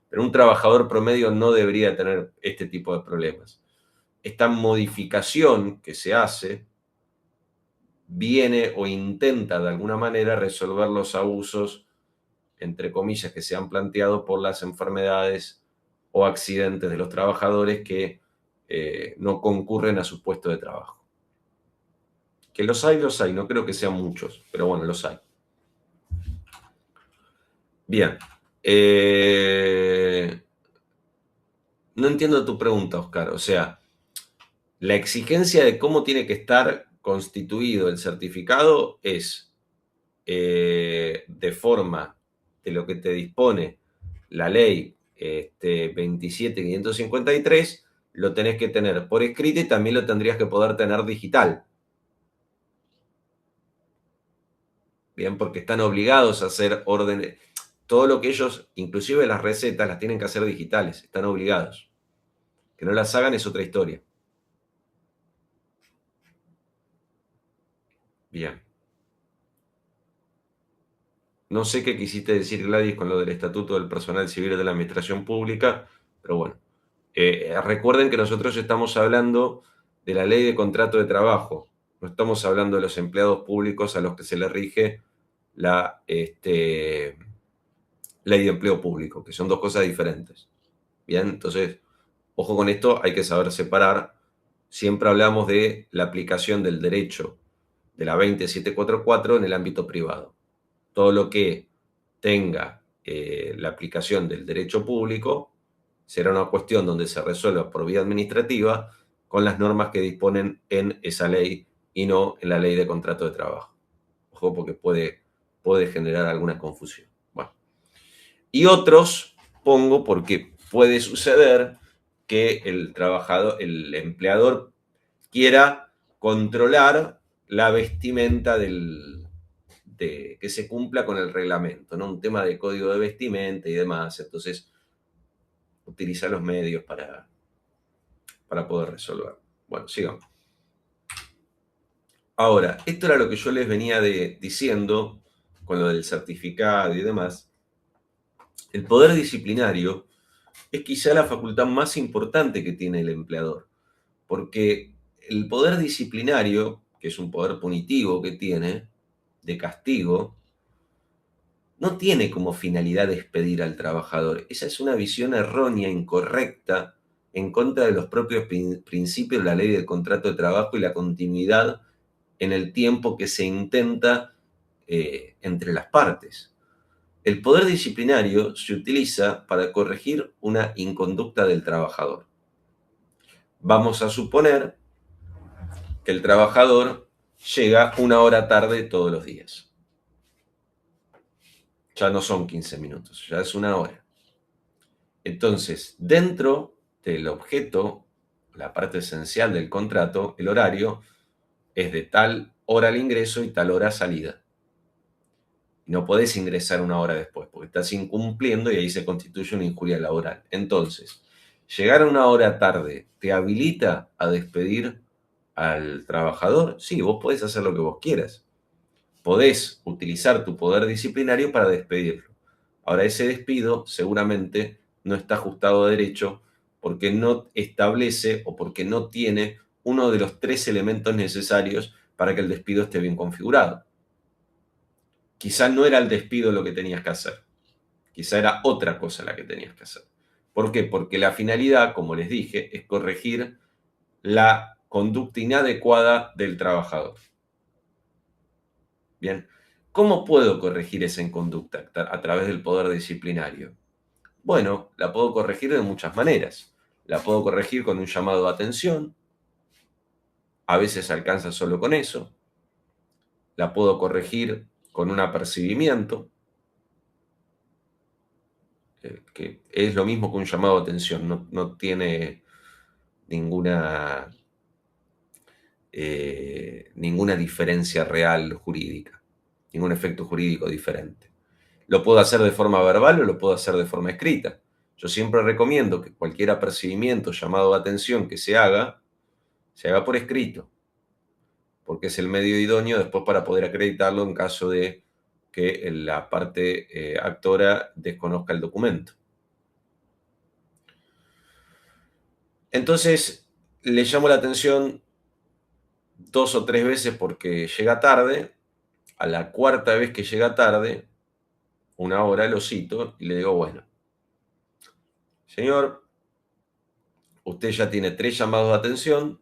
Pero un trabajador promedio no debería tener este tipo de problemas. Esta modificación que se hace viene o intenta de alguna manera resolver los abusos, entre comillas, que se han planteado por las enfermedades o accidentes de los trabajadores que no concurren a su puesto de trabajo. Que los hay, no creo que sean muchos, pero bueno, los hay. Bien. No entiendo tu pregunta, Oscar. O sea, la exigencia de cómo tiene que estar constituido el certificado es de forma de lo que te dispone la ley 27.553, lo tenés que tener por escrito y también lo tendrías que poder tener digital. Bien, porque están obligados a hacer órdenes. Todo lo que ellos, inclusive las recetas, las tienen que hacer digitales, están obligados. Que no las hagan es otra historia. Bien. No sé qué quisiste decir, Gladys, con lo del Estatuto del Personal Civil de la Administración Pública, pero bueno. Recuerden que nosotros estamos hablando de la Ley de Contrato de Trabajo. No estamos hablando de los empleados públicos a los que se les rige la Ley de Empleo Público, que son dos cosas diferentes. Bien, entonces, ojo con esto, hay que saber separar. Siempre hablamos de la aplicación del derecho de la 20744 en el ámbito privado. Todo lo que tenga la aplicación del derecho público será una cuestión donde se resuelva por vía administrativa con las normas que disponen en esa ley y no en la ley de contrato de trabajo. Ojo, porque puede generar alguna confusión. Bueno. Y otros pongo porque puede suceder que el trabajador, el empleador quiera controlar la vestimenta que se cumpla con el reglamento, ¿no? Un tema de código de vestimenta y demás. Entonces, utiliza los medios para poder resolver. Bueno, sigamos. Ahora, esto era lo que yo les venía diciendo con lo del certificado y demás. El poder disciplinario es quizá la facultad más importante que tiene el empleador, porque el poder disciplinario, que es un poder punitivo que tiene, de castigo, no tiene como finalidad despedir al trabajador. Esa es una visión errónea, incorrecta, en contra de los propios principios de la ley del contrato de trabajo y la continuidad en el tiempo que se intenta entre las partes. El poder disciplinario se utiliza para corregir una inconducta del trabajador. Vamos a suponer que el trabajador llega 1 hora tarde todos los días. Ya no son 15 minutos, ya es 1 hora. Entonces, dentro del objeto, la parte esencial del contrato, el horario, es de tal hora al ingreso y tal hora salida. No podés ingresar 1 hora después, porque estás incumpliendo y ahí se constituye una injuria laboral. Entonces, llegar 1 hora tarde, ¿te habilita a despedir al trabajador? Sí, vos podés hacer lo que vos quieras. Podés utilizar tu poder disciplinario para despedirlo. Ahora, ese despido seguramente no está ajustado a derecho porque no establece o porque no tiene uno de los 3 elementos necesarios para que el despido esté bien configurado. Quizá no era el despido lo que tenías que hacer. Quizá era otra cosa la que tenías que hacer. ¿Por qué? Porque la finalidad, como les dije, es corregir la conducta inadecuada del trabajador. Bien, ¿cómo puedo corregir esa inconducta? A través del poder disciplinario. Bueno, la puedo corregir de muchas maneras. La puedo corregir con un llamado de atención. A veces alcanza solo con eso. La puedo corregir con un apercibimiento, que es lo mismo que un llamado de atención. No tiene ninguna diferencia real jurídica, ningún efecto jurídico diferente. Lo puedo hacer de forma verbal o lo puedo hacer de forma escrita. Yo siempre recomiendo que cualquier apercibimiento, llamado de atención que se haga por escrito, porque es el medio idóneo después para poder acreditarlo en caso de que la parte actora desconozca el documento. Entonces, le llamo la atención 2 o 3 veces porque llega tarde. A la 4ª vez que llega tarde, 1 hora, lo cito y le digo, bueno, señor, usted ya tiene 3 llamados de atención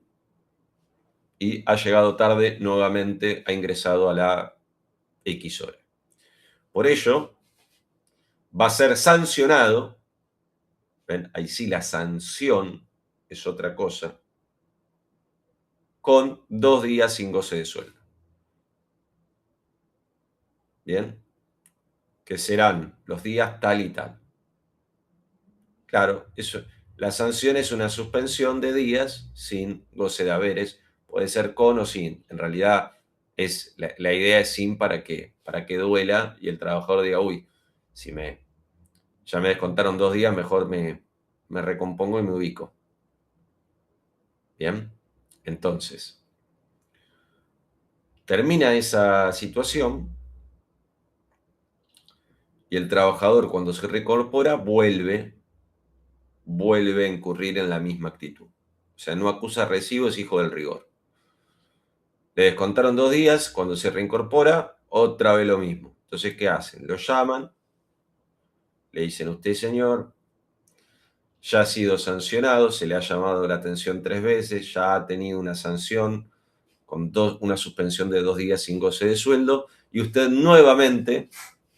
y ha llegado tarde nuevamente, ha ingresado a la X hora. Por ello, va a ser sancionado. ¿Ven? Ahí sí la sanción es otra cosa, con 2 días sin goce de sueldo. ¿Bien? Que serán los días tal y tal. Claro, eso, la sanción es una suspensión de días sin goce de haberes. Puede ser con o sin. En realidad, la idea es sin para que duela y el trabajador diga, uy, ya me descontaron 2 días, mejor me recompongo y me ubico. Bien, entonces, termina esa situación y el trabajador cuando se reincorpora vuelve a incurrir en la misma actitud. O sea, no acusa recibo, es hijo del rigor. Le descontaron 2 días, cuando se reincorpora, otra vez lo mismo. Entonces, ¿qué hacen? Lo llaman, le dicen, usted, señor, ya ha sido sancionado, se le ha llamado la atención 3 veces, ya ha tenido una sanción con una suspensión de 2 días sin goce de sueldo, y usted nuevamente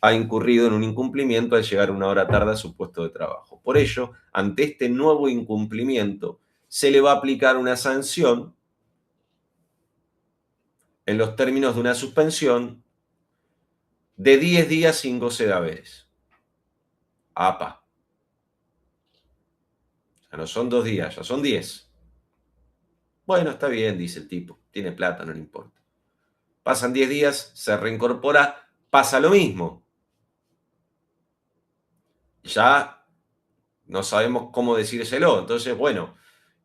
ha incurrido en un incumplimiento al llegar 1 hora tarde a su puesto de trabajo. Por ello, ante este nuevo incumplimiento, se le va a aplicar una sanción en los términos de una suspensión de 10 días sin goce de haberes. ¡Apa! Ya no son 2 días, ya son 10. Bueno, está bien, dice el tipo. Tiene plata, no le importa. Pasan 10 días, se reincorpora, pasa lo mismo. Ya no sabemos cómo decírselo. Entonces, bueno,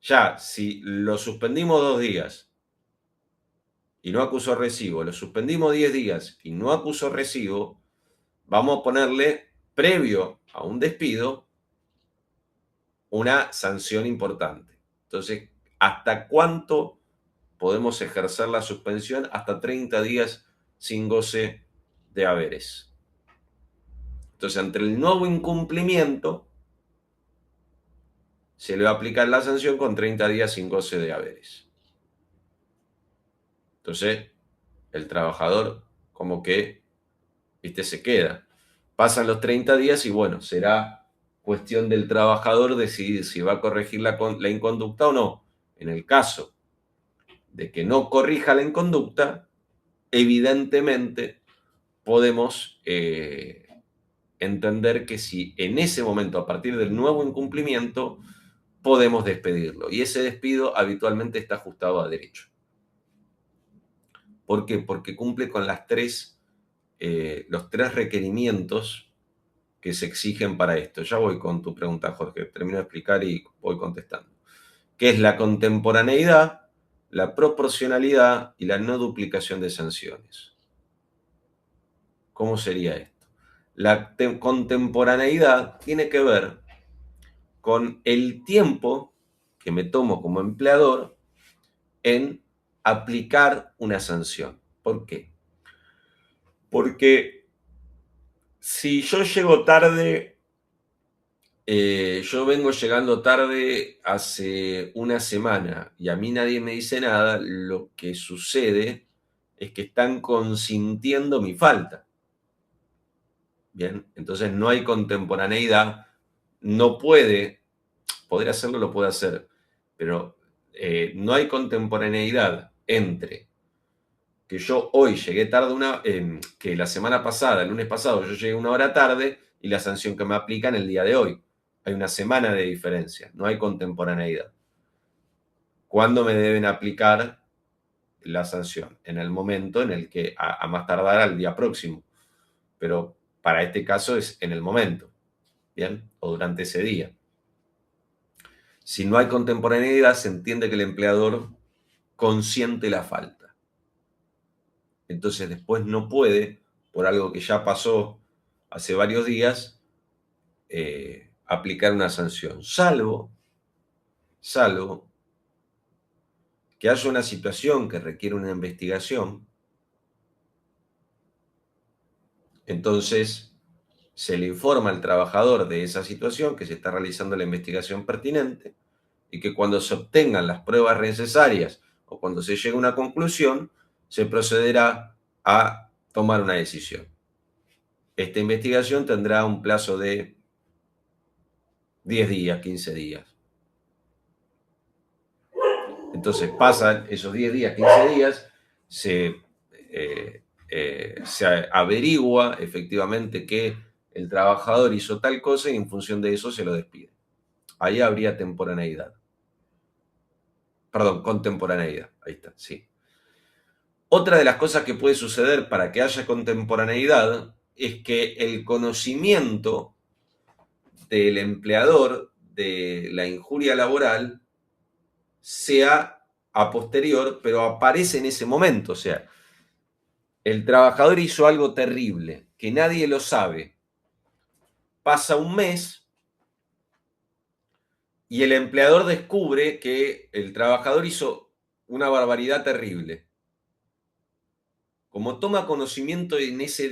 ya si lo suspendimos 2 días y no acusó recibo, lo suspendimos 10 días y no acusó recibo, vamos a ponerle, previo a un despido, una sanción importante. Entonces, ¿hasta cuánto podemos ejercer la suspensión? Hasta 30 días sin goce de haberes. Entonces, ante el nuevo incumplimiento, se le va a aplicar la sanción con 30 días sin goce de haberes. Entonces, el trabajador como que, se queda. Pasan los 30 días y bueno, será cuestión del trabajador decidir si va a corregir la inconducta o no. En el caso de que no corrija la inconducta, evidentemente podemos entender que si en ese momento, a partir del nuevo incumplimiento, podemos despedirlo. Y ese despido habitualmente está ajustado a derecho. ¿Por qué? Porque cumple con los 3 requerimientos que se exigen para esto. Ya voy con tu pregunta, Jorge. Termino de explicar y voy contestando. Que es la contemporaneidad, la proporcionalidad y la no duplicación de sanciones. ¿Cómo sería esto? La contemporaneidad tiene que ver con el tiempo que me tomo como empleador en aplicar una sanción. ¿Por qué? Porque si yo llego tarde, yo vengo llegando tarde hace una semana y a mí nadie me dice nada, lo que sucede es que están consintiendo mi falta. Bien, entonces no hay contemporaneidad, no podría hacerlo, lo puede hacer, pero no hay contemporaneidad entre que yo hoy llegué tarde, que la semana pasada, el lunes pasado, yo llegué 1 hora tarde y la sanción que me aplican el día de hoy. Hay una semana de diferencia, no hay contemporaneidad. ¿Cuándo me deben aplicar la sanción? En el momento en el que, a más tardar al día próximo. Pero para este caso es en el momento, ¿bien? O durante ese día. Si no hay contemporaneidad, se entiende que el empleador consiente la falta. Entonces después no puede, por algo que ya pasó hace varios días, aplicar una sanción, salvo que haya una situación que requiere una investigación. Entonces se le informa al trabajador de esa situación, que se está realizando la investigación pertinente, y que cuando se obtengan las pruebas necesarias o cuando se llegue a una conclusión, se procederá a tomar una decisión. Esta investigación tendrá un plazo de 10 días, 15 días. Entonces pasan esos 10 días, 15 días, se averigua efectivamente que el trabajador hizo tal cosa y en función de eso se lo despide. Ahí habría temporaneidad. Perdón, contemporaneidad. Ahí está, sí. Otra de las cosas que puede suceder para que haya contemporaneidad es que el conocimiento del empleador de la injuria laboral sea a posterior, pero aparece en ese momento. O sea, el trabajador hizo algo terrible, que nadie lo sabe. Pasa un mes y el empleador descubre que el trabajador hizo una barbaridad terrible. Como toma conocimiento en ese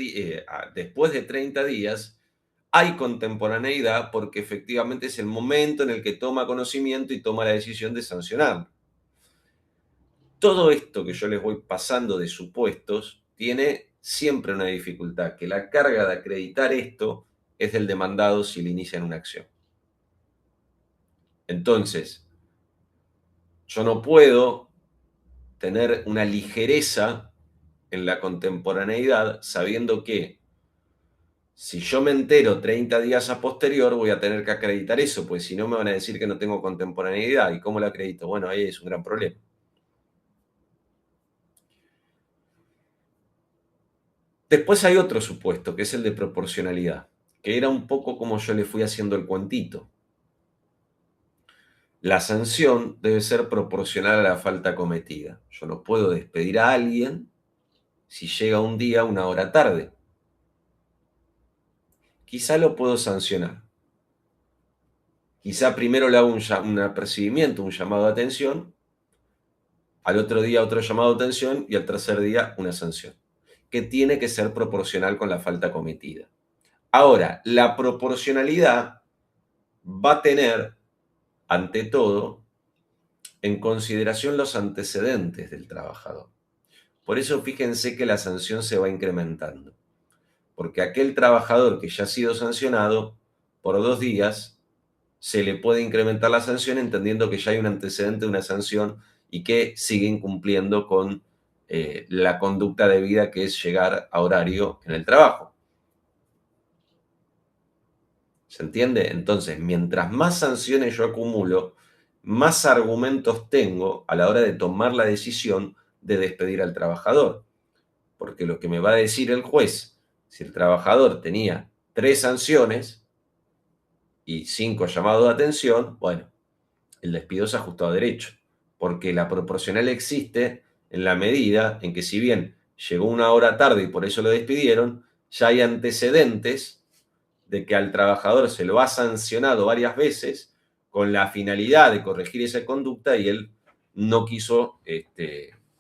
después de 30 días, hay contemporaneidad porque efectivamente es el momento en el que toma conocimiento y toma la decisión de sancionar. Todo esto que yo les voy pasando de supuestos tiene siempre una dificultad, que la carga de acreditar esto es del demandado si le inician una acción. Entonces, yo no puedo tener una ligereza en la contemporaneidad sabiendo que si yo me entero 30 días a posterior voy a tener que acreditar eso, pues si no me van a decir que no tengo contemporaneidad. ¿Y cómo lo acredito? Bueno, ahí es un gran problema. Después hay otro supuesto, que es el de proporcionalidad, que era un poco como yo le fui haciendo el cuentito. La sanción debe ser proporcional a la falta cometida. Yo no puedo despedir a alguien si llega un día una hora tarde. Quizá lo puedo sancionar. Quizá primero le hago un apercibimiento, un llamado de atención, al otro día otro llamado de atención y al tercer día una sanción, que tiene que ser proporcional con la falta cometida. Ahora, la proporcionalidad va a tener, ante todo, en consideración los antecedentes del trabajador. Por eso fíjense que la sanción se va incrementando, porque aquel trabajador que ya ha sido sancionado por 2 días, se le puede incrementar la sanción entendiendo que ya hay un antecedente de una sanción y que sigue incumpliendo con la conducta debida, que es llegar a horario en el trabajo. ¿Se entiende? Entonces, mientras más sanciones yo acumulo, más argumentos tengo a la hora de tomar la decisión de despedir al trabajador. Porque lo que me va a decir el juez, si el trabajador tenía 3 sanciones y 5 llamados de atención, bueno, el despido es ajustado a derecho. Porque la proporcional existe en la medida en que, si bien llegó una hora tarde y por eso lo despidieron, ya hay antecedentes de que al trabajador se lo ha sancionado varias veces con la finalidad de corregir esa conducta y él no quiso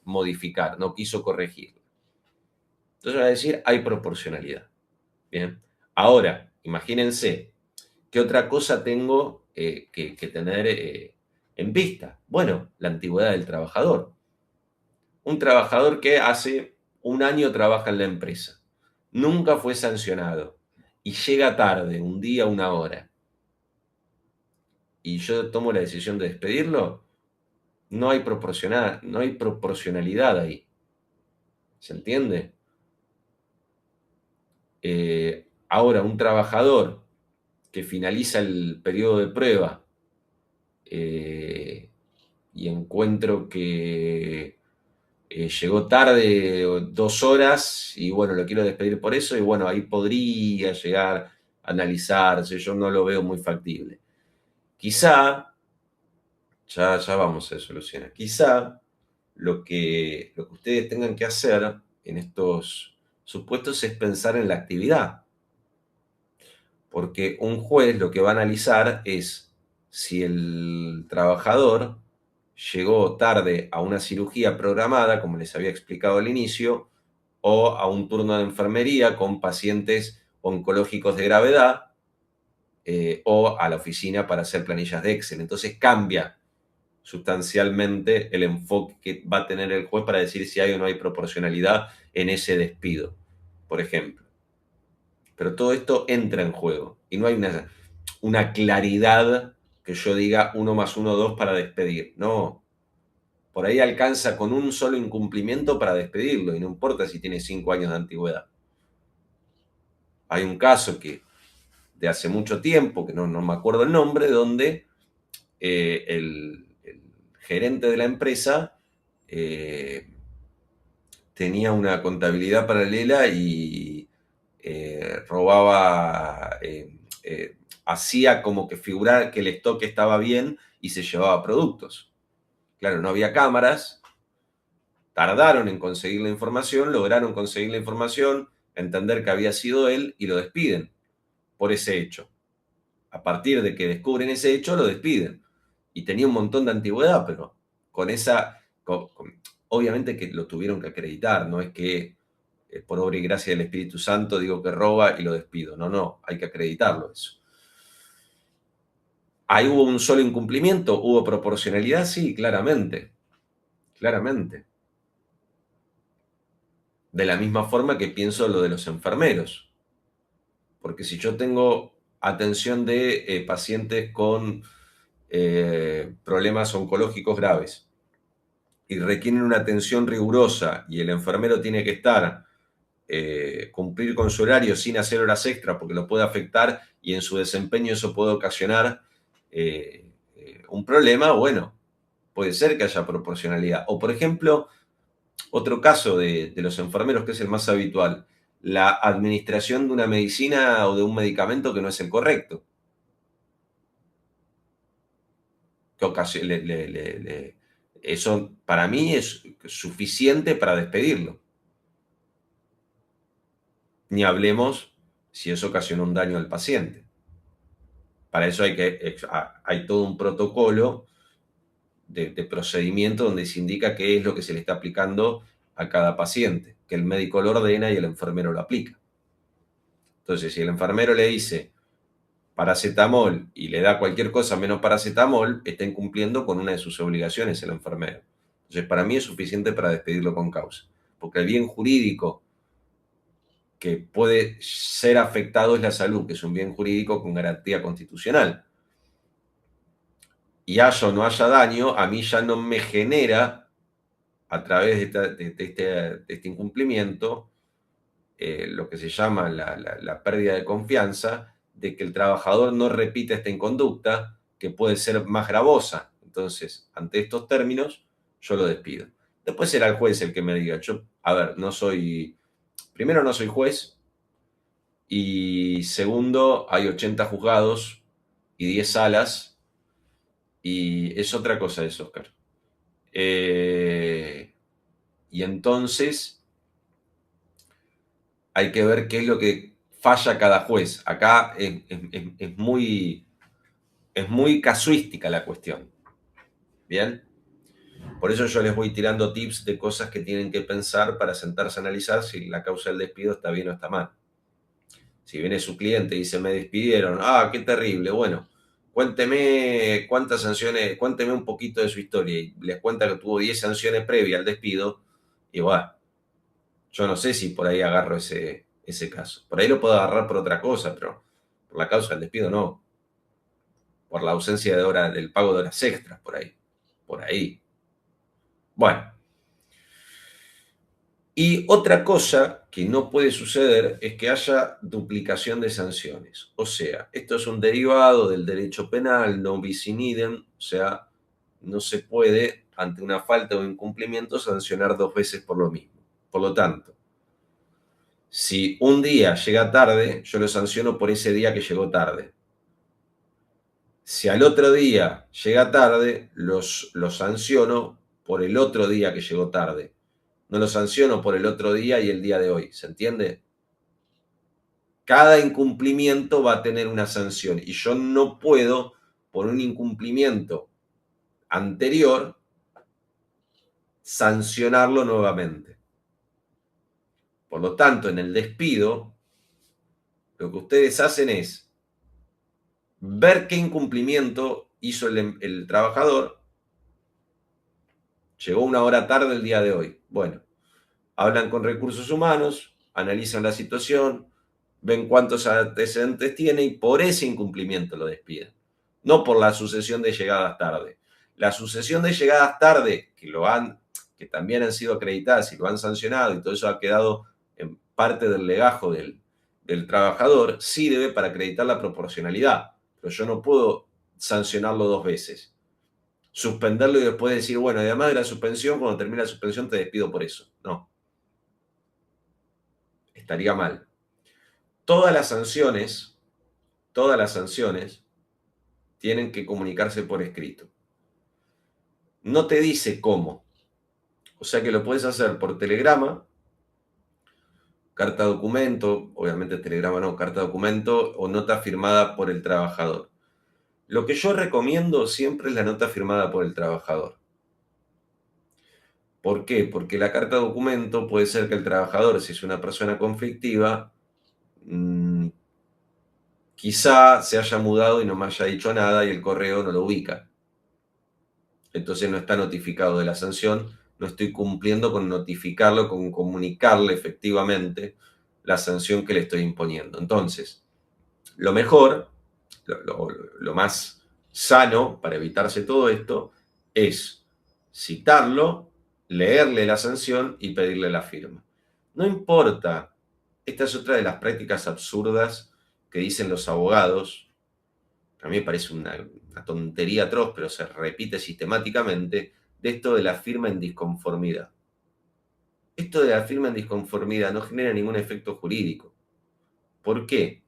modificar, no quiso corregir. Entonces va a decir, hay proporcionalidad. Bien. Ahora, imagínense, ¿qué otra cosa tengo que tener en vista? Bueno, la antigüedad del trabajador. Un trabajador que hace 1 año trabaja en la empresa, nunca fue sancionado y llega tarde, un día, 1 hora, y yo tomo la decisión de despedirlo, no hay proporcionalidad ahí. ¿Se entiende? Ahora, un trabajador que finaliza el periodo de prueba y encuentro que llegó tarde 2 horas y bueno, lo quiero despedir por eso y bueno, ahí podría llegar a analizarse, yo no lo veo muy factible. Quizá, ya vamos a solucionar, quizá lo que ustedes tengan que hacer en estos supuestos es pensar en la actividad. Porque un juez lo que va a analizar es si el trabajador llegó tarde a una cirugía programada, como les había explicado al inicio, o a un turno de enfermería con pacientes oncológicos de gravedad, o a la oficina para hacer planillas de Excel. Entonces cambia sustancialmente el enfoque que va a tener el juez para decir si hay o no hay proporcionalidad en ese despido, por ejemplo. Pero todo esto entra en juego y no hay una claridad que yo diga 1 más 1, 2 para despedir. No, por ahí alcanza con un solo incumplimiento para despedirlo y no importa si tiene 5 años de antigüedad. Hay un caso que de hace mucho tiempo, que no me acuerdo el nombre, donde el gerente de la empresa tenía una contabilidad paralela y robaba, hacía como que figurar que el stock estaba bien y se llevaba productos. Claro, no había cámaras, tardaron en conseguir la información, lograron conseguir la información, entender que había sido él y lo despiden por ese hecho. A partir de que descubren ese hecho, lo despiden. Y tenía un montón de antigüedad, pero con esa... obviamente que lo tuvieron que acreditar, no es que por obra y gracia del Espíritu Santo, digo que roba y lo despido. No, hay que acreditarlo eso. ¿Ahí hubo un solo incumplimiento? ¿Hubo proporcionalidad? Sí, claramente. Claramente. De la misma forma que pienso lo de los enfermeros. Porque si yo tengo atención de pacientes con problemas oncológicos graves y requieren una atención rigurosa y el enfermero tiene que estar, cumplir con su horario sin hacer horas extras porque lo puede afectar y en su desempeño eso puede ocasionar un problema, bueno, puede ser que haya proporcionalidad. O por ejemplo, otro caso de los enfermeros que es el más habitual, la administración de una medicina o de un medicamento que no es el correcto. Que eso para mí es suficiente para despedirlo. Ni hablemos si eso ocasiona un daño al paciente. Para eso hay todo un protocolo de procedimiento donde se indica qué es lo que se le está aplicando a cada paciente, que el médico lo ordena y el enfermero lo aplica. Entonces, si el enfermero le dice paracetamol y le da cualquier cosa menos paracetamol, está incumpliendo con una de sus obligaciones el enfermero. Entonces, para mí es suficiente para despedirlo con causa. Porque el bien jurídico que puede ser afectado es la salud, que es un bien jurídico con garantía constitucional. Y haya o no haya daño, a mí ya no me genera, a través de este incumplimiento, lo que se llama la pérdida de confianza, de que el trabajador no repita esta inconducta, que puede ser más gravosa. Entonces, ante estos términos, yo lo despido. Después será el juez el que me diga, primero no soy juez, y segundo, hay 80 juzgados y 10 salas, y es otra cosa eso, Oscar. Y entonces hay que ver qué es lo que falla cada juez. Acá es muy casuística la cuestión. ¿Bien? Por eso yo les voy tirando tips de cosas que tienen que pensar para sentarse a analizar si la causa del despido está bien o está mal. Si viene su cliente y dice, me despidieron, qué terrible, bueno, cuénteme cuántas sanciones, cuénteme un poquito de su historia, y les cuenta que tuvo 10 sanciones previas al despido, y bueno, yo no sé si por ahí agarro ese caso. Por ahí lo puedo agarrar por otra cosa, pero por la causa del despido no. Por la ausencia del pago de horas extras, por ahí. Por ahí. Bueno. Y otra cosa que no puede suceder es que haya duplicación de sanciones. O sea, esto es un derivado del derecho penal, no bis in idem, o sea, no se puede, ante una falta o incumplimiento, sancionar 2 veces por lo mismo. Por lo tanto, si un día llega tarde, yo lo sanciono por ese día que llegó tarde. Si al otro día llega tarde, lo sanciono por el otro día que llegó tarde. No lo sanciono por el otro día y el día de hoy. ¿Se entiende? Cada incumplimiento va a tener una sanción y yo no puedo, por un incumplimiento anterior, sancionarlo nuevamente. Por lo tanto, en el despido, lo que ustedes hacen es ver qué incumplimiento hizo el trabajador. Llegó 1 hora tarde el día de hoy. Bueno, hablan con recursos humanos, analizan la situación, ven cuántos antecedentes tiene y por ese incumplimiento lo despiden. No por la sucesión de llegadas tarde. La sucesión de llegadas tarde, que también han sido acreditadas y lo han sancionado y todo eso ha quedado en parte del legajo del trabajador, sí debe para acreditar la proporcionalidad. Pero yo no puedo sancionarlo 2 veces. Suspenderlo y después decir, bueno, además de la suspensión, cuando termine la suspensión te despido por eso. No. Estaría mal. Todas las sanciones tienen que comunicarse por escrito. No te dice cómo. O sea que lo puedes hacer por telegrama, carta documento, obviamente telegrama no, carta documento o nota firmada por el trabajador. Lo que yo recomiendo siempre es la nota firmada por el trabajador. ¿Por qué? Porque la carta documento puede ser que el trabajador, si es una persona conflictiva, quizá se haya mudado y no me haya dicho nada y el correo no lo ubica. Entonces no está notificado de la sanción, no estoy cumpliendo con notificarlo, con comunicarle efectivamente la sanción que le estoy imponiendo. Entonces, lo mejor, lo más sano para evitarse todo esto es citarlo, leerle la sanción y pedirle la firma. No importa, esta es otra de las prácticas absurdas que dicen los abogados. A mí me parece una tontería atroz, pero se repite sistemáticamente, de esto de la firma en disconformidad. Esto de la firma en disconformidad no genera ningún efecto jurídico. ¿Por qué?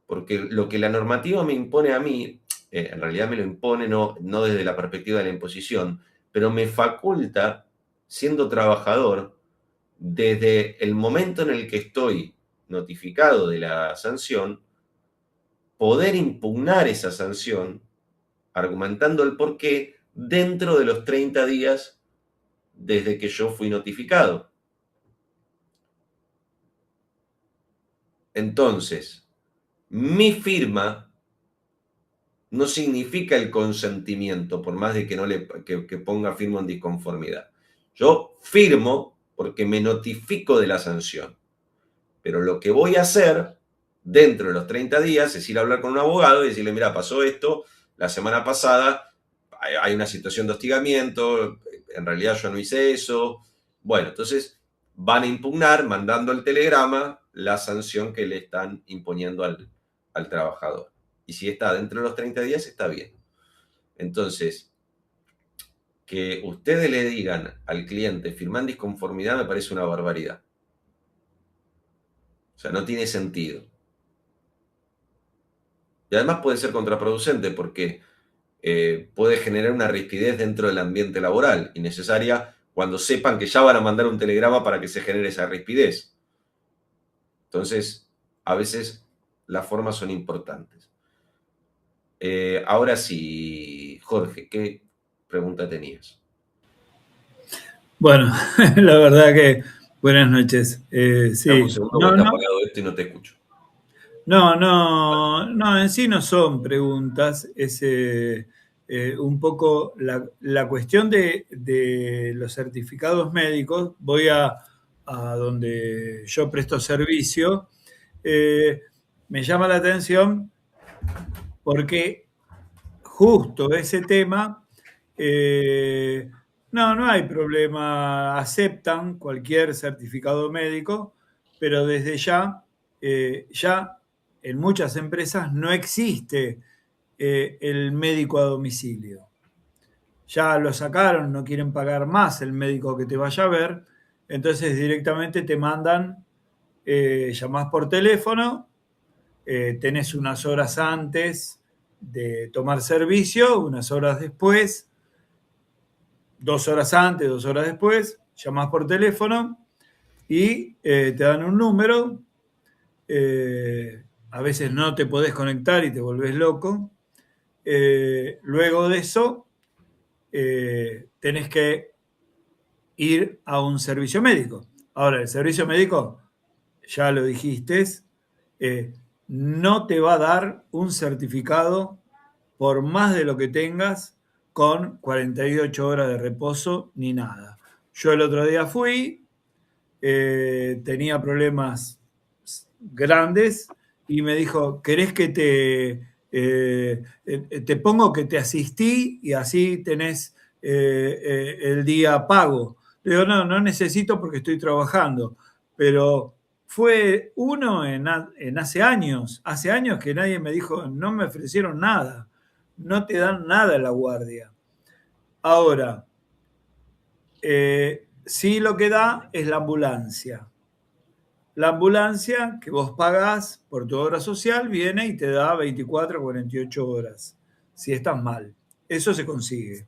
Porque lo que la normativa me impone a mí, en realidad me lo impone no desde la perspectiva de la imposición, pero me faculta, siendo trabajador, desde el momento en el que estoy notificado de la sanción, poder impugnar esa sanción argumentando el porqué dentro de los 30 días desde que yo fui notificado. Entonces, mi firma no significa el consentimiento, por más de que, que ponga firma en disconformidad. Yo firmo porque me notifico de la sanción. Pero lo que voy a hacer dentro de los 30 días es ir a hablar con un abogado y decirle, mira, pasó esto, la semana pasada hay una situación de hostigamiento, en realidad yo no hice eso. Bueno, entonces van a impugnar, mandando el telegrama, la sanción que le están imponiendo al trabajador. Y si está dentro de los 30 días, está bien. Entonces, que ustedes le digan al cliente, firma en disconformidad, me parece una barbaridad. O sea, no tiene sentido. Y además puede ser contraproducente porque puede generar una rigidez dentro del ambiente laboral innecesaria cuando sepan que ya van a mandar un telegrama para que se genere esa rigidez. Entonces, a veces las formas son importantes. Ahora sí, Jorge, ¿qué pregunta tenías? Bueno, la verdad que buenas noches. Sí. Dame un segundo porque está apagado esto y no te escucho. No, en sí no son preguntas, es un poco la cuestión de los certificados médicos. Voy a donde yo presto servicio, me llama la atención porque justo ese tema, no hay problema, aceptan cualquier certificado médico, pero desde ya en muchas empresas no existe el médico a domicilio. Ya lo sacaron, no quieren pagar más el médico que te vaya a ver, entonces directamente te mandan, llamás por teléfono, tenés unas horas antes de tomar servicio, unas horas después, 2 horas antes, 2 horas después, llamás por teléfono y te dan un número. A veces no te podés conectar y te volvés loco. Luego de eso, tenés que ir a un servicio médico. Ahora, el servicio médico, ya lo dijiste, no te va a dar un certificado por más de lo que tengas con 48 horas de reposo ni nada. Yo el otro día fui, tenía problemas grandes y me dijo, ¿querés que te pongo que te asistí y así tenés el día pago? Le digo, no necesito porque estoy trabajando, pero fue uno en hace años que nadie me dijo, no me ofrecieron nada, no te dan nada en la guardia. Ahora, sí lo que da es la ambulancia. La ambulancia que vos pagás por tu obra social viene y te da 24 o 48 horas, si estás mal. Eso se consigue.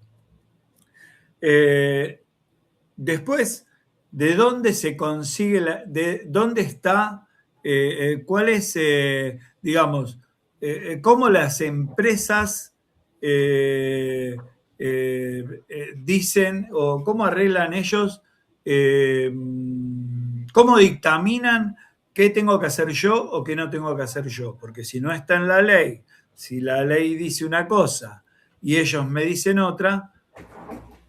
Después, ¿de dónde se consigue? ¿De dónde está? ¿Cuál es, digamos, cómo las empresas dicen o cómo arreglan ellos ¿Cómo dictaminan qué tengo que hacer yo o qué no tengo que hacer yo? Porque si no está en la ley, si la ley dice una cosa y ellos me dicen otra,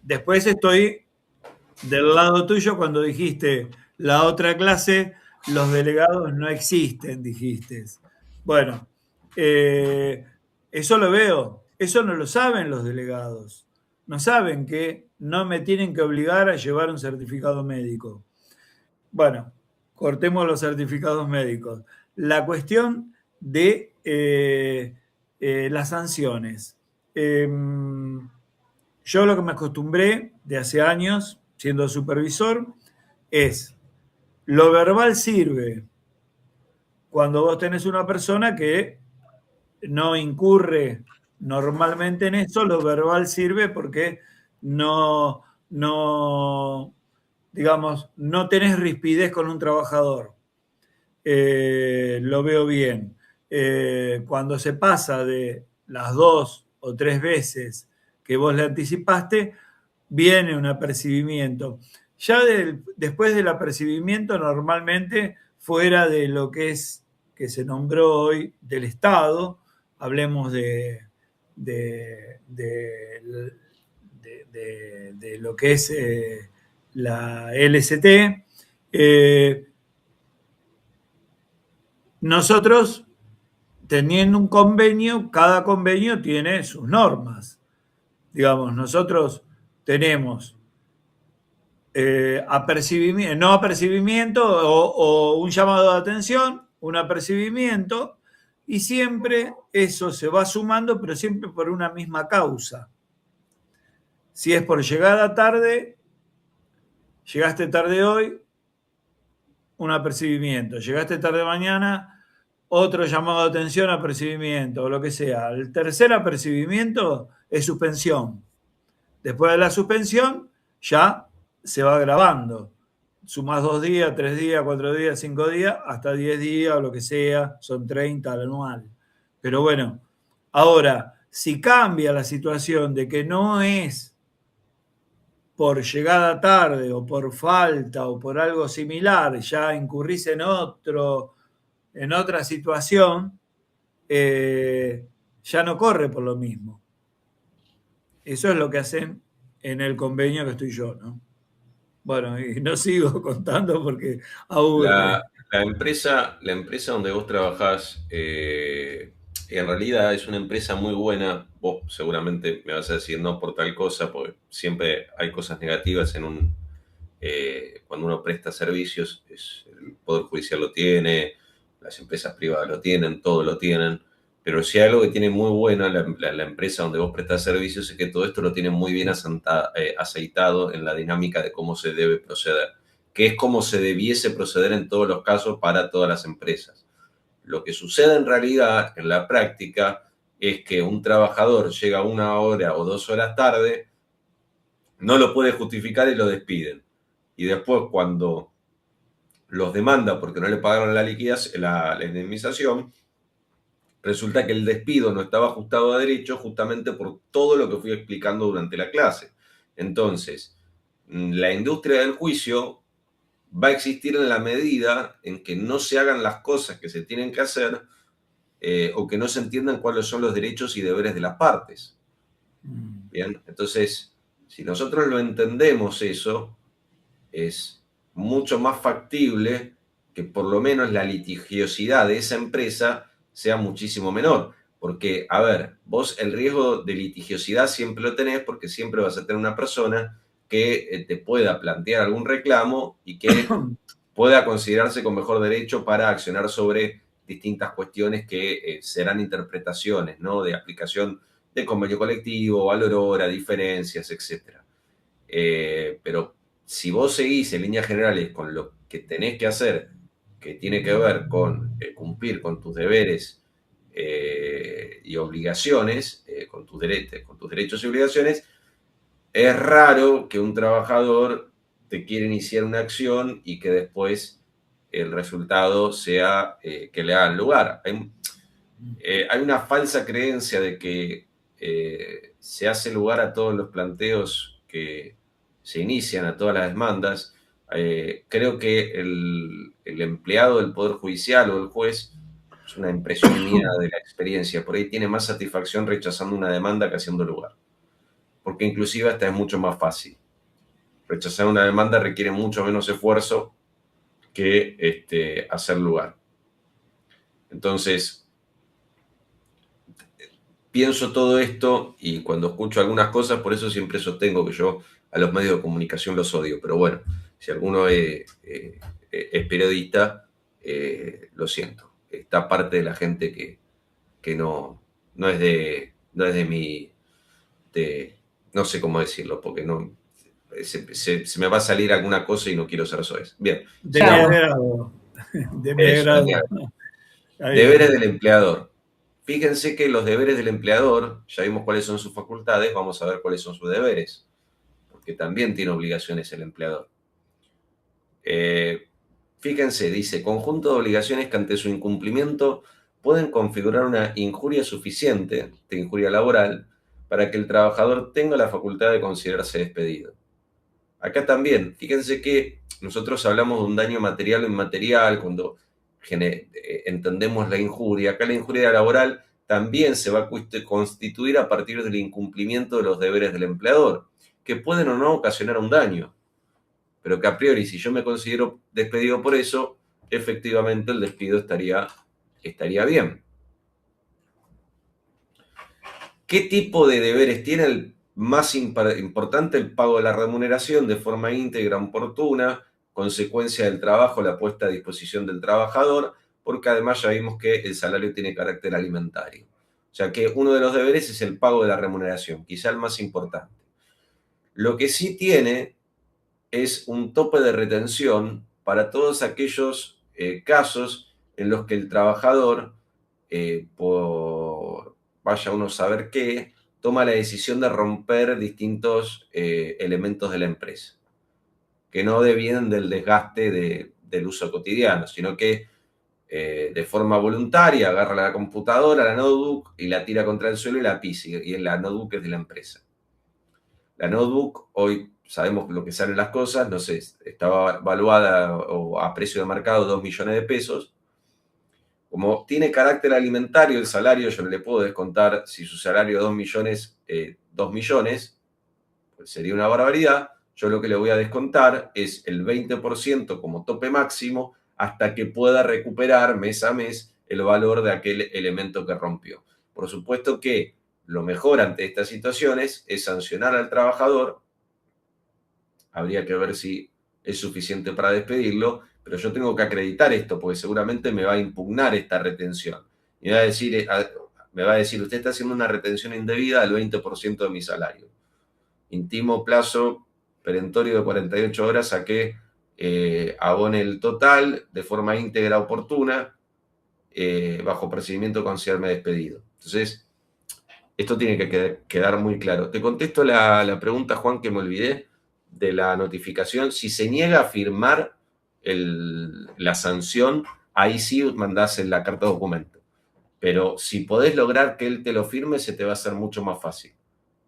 después estoy del lado tuyo cuando dijiste la otra clase, los delegados no existen, dijiste. Bueno, eso lo veo, eso no lo saben los delegados. No saben que no me tienen que obligar a llevar un certificado médico. Bueno, cortemos los certificados médicos. La cuestión de las sanciones. Yo lo que me acostumbré de hace años, siendo supervisor, es lo verbal sirve cuando vos tenés una persona que no incurre normalmente en eso, lo verbal sirve porque no, digamos, no tenés rispidez con un trabajador. Lo veo bien. Cuando se pasa de las 2 o 3 veces que vos le anticipaste, viene un apercibimiento. Ya después del apercibimiento, normalmente, fuera de lo que es, que se nombró hoy, del Estado, hablemos de lo que es la LST, nosotros, teniendo un convenio, cada convenio tiene sus normas. Digamos, nosotros tenemos no apercibimiento o un llamado de atención, un apercibimiento, y siempre eso se va sumando, pero siempre por una misma causa. Si es por llegada tarde, llegaste tarde hoy, un apercibimiento. Llegaste tarde mañana, otro llamado de atención, apercibimiento, o lo que sea. El tercer apercibimiento es suspensión. Después de la suspensión, ya se va grabando. Sumás 2 días, 3 días, 4 días, 5 días, hasta 10 días o lo que sea, son 30 al anual. Pero bueno, ahora, si cambia la situación de que no es por llegada tarde o por falta o por algo similar, ya incurrís en otra situación, ya no corre por lo mismo. Eso es lo que hacen en el convenio que estoy yo, ¿no? Bueno, y no sigo contando porque aburre. La empresa donde vos trabajás, en realidad es una empresa muy buena. Vos seguramente me vas a decir no por tal cosa, porque siempre hay cosas negativas cuando uno presta servicios. El Poder Judicial lo tiene, las empresas privadas lo tienen, todo lo tienen. Pero si hay algo que tiene muy buena la empresa donde vos prestás servicios es que todo esto lo tiene muy bien aceitado en la dinámica de cómo se debe proceder, que es como se debiese proceder en todos los casos para todas las empresas. Lo que sucede en realidad, en la práctica, es que un trabajador llega 1 hora o 2 horas tarde, no lo puede justificar y lo despiden. Y después, cuando los demanda porque no le pagaron la indemnización, resulta que el despido no estaba ajustado a derecho justamente por todo lo que fui explicando durante la clase. Entonces, la industria del juicio va a existir en la medida en que no se hagan las cosas que se tienen que hacer o que no se entiendan cuáles son los derechos y deberes de las partes. Bien, entonces, si nosotros lo entendemos eso, es mucho más factible que por lo menos la litigiosidad de esa empresa sea muchísimo menor. Porque, a ver, vos el riesgo de litigiosidad siempre lo tenés porque siempre vas a tener una persona que te pueda plantear algún reclamo y que pueda considerarse con mejor derecho para accionar sobre distintas cuestiones que serán interpretaciones, ¿no? De aplicación de convenio colectivo, valor hora, diferencias, etc. Pero si vos seguís en líneas generales con lo que tenés que hacer, que tiene que ver con cumplir con tus deberes y obligaciones, con tus derechos y obligaciones, es raro que un trabajador te quiera iniciar una acción y que después el resultado sea que le hagan lugar. Hay una falsa creencia de que se hace lugar a todos los planteos que se inician, a todas las demandas, Creo que el empleado del Poder Judicial o el juez, es una impresión mía de la experiencia, por ahí tiene más satisfacción rechazando una demanda que haciendo lugar. Porque inclusive hasta es mucho más fácil. Rechazar una demanda requiere mucho menos esfuerzo que hacer lugar. Entonces, pienso todo esto y cuando escucho algunas cosas, por eso siempre sostengo que yo a los medios de comunicación los odio. Pero bueno, si alguno es periodista, lo siento. Está parte de la gente que no es de mi... no sé cómo decirlo, porque no... Se me va a salir alguna cosa y no quiero ser soez. Bien. De mi agrado. De mi agrado. Deberes del empleador. Fíjense que los deberes del empleador, ya vimos cuáles son sus facultades, vamos a ver cuáles son sus deberes, porque también tiene obligaciones el empleador. Fíjense, dice, conjunto de obligaciones que ante su incumplimiento pueden configurar una injuria suficiente, de injuria laboral, para que el trabajador tenga la facultad de considerarse despedido. Acá también, fíjense que nosotros hablamos de un daño material o inmaterial cuando entendemos la injuria. Acá la injuria laboral también se va a constituir a partir del incumplimiento de los deberes del empleador, que pueden o no ocasionar un daño, pero que a priori, si yo me considero despedido por eso, efectivamente el despido estaría bien. ¿Qué tipo de deberes tiene el más importante? El pago de la remuneración de forma íntegra, oportuna, consecuencia del trabajo, la puesta a disposición del trabajador, porque además ya vimos que el salario tiene carácter alimentario. O sea que uno de los deberes es el pago de la remuneración, quizá el más importante. Lo que sí tiene es un tope de retención para todos aquellos casos en los que el trabajador, por vaya uno a saber qué, toma la decisión de romper distintos elementos de la empresa, que no devienen del desgaste del uso cotidiano, sino que de forma voluntaria agarra la computadora, la notebook, y la tira contra el suelo y la pisa, y la notebook es de la empresa. La notebook, hoy sabemos lo que salen las cosas, no sé, estaba valuada o a precio de mercado 2 millones de pesos. Como tiene carácter alimentario el salario, yo no le puedo descontar si su salario es 2 millones, 2 millones, pues sería una barbaridad. Yo lo que le voy a descontar es el 20% como tope máximo hasta que pueda recuperar mes a mes el valor de aquel elemento que rompió. Por supuesto que lo mejor ante estas situaciones es sancionar al trabajador. Habría que ver si es suficiente para despedirlo, pero yo tengo que acreditar esto porque seguramente me va a impugnar esta retención. Y me va a decir, usted está haciendo una retención indebida al 20% de mi salario. Intimo plazo perentorio de 48 horas a que abone el total de forma íntegra oportuna, bajo procedimiento de considerarme despedido. Entonces, esto tiene que quedar muy claro. Te contesto la pregunta, Juan, que me olvidé de la notificación. Si se niega a firmar la sanción, ahí sí mandás en la carta de documento. Pero si podés lograr que él te lo firme, se te va a hacer mucho más fácil.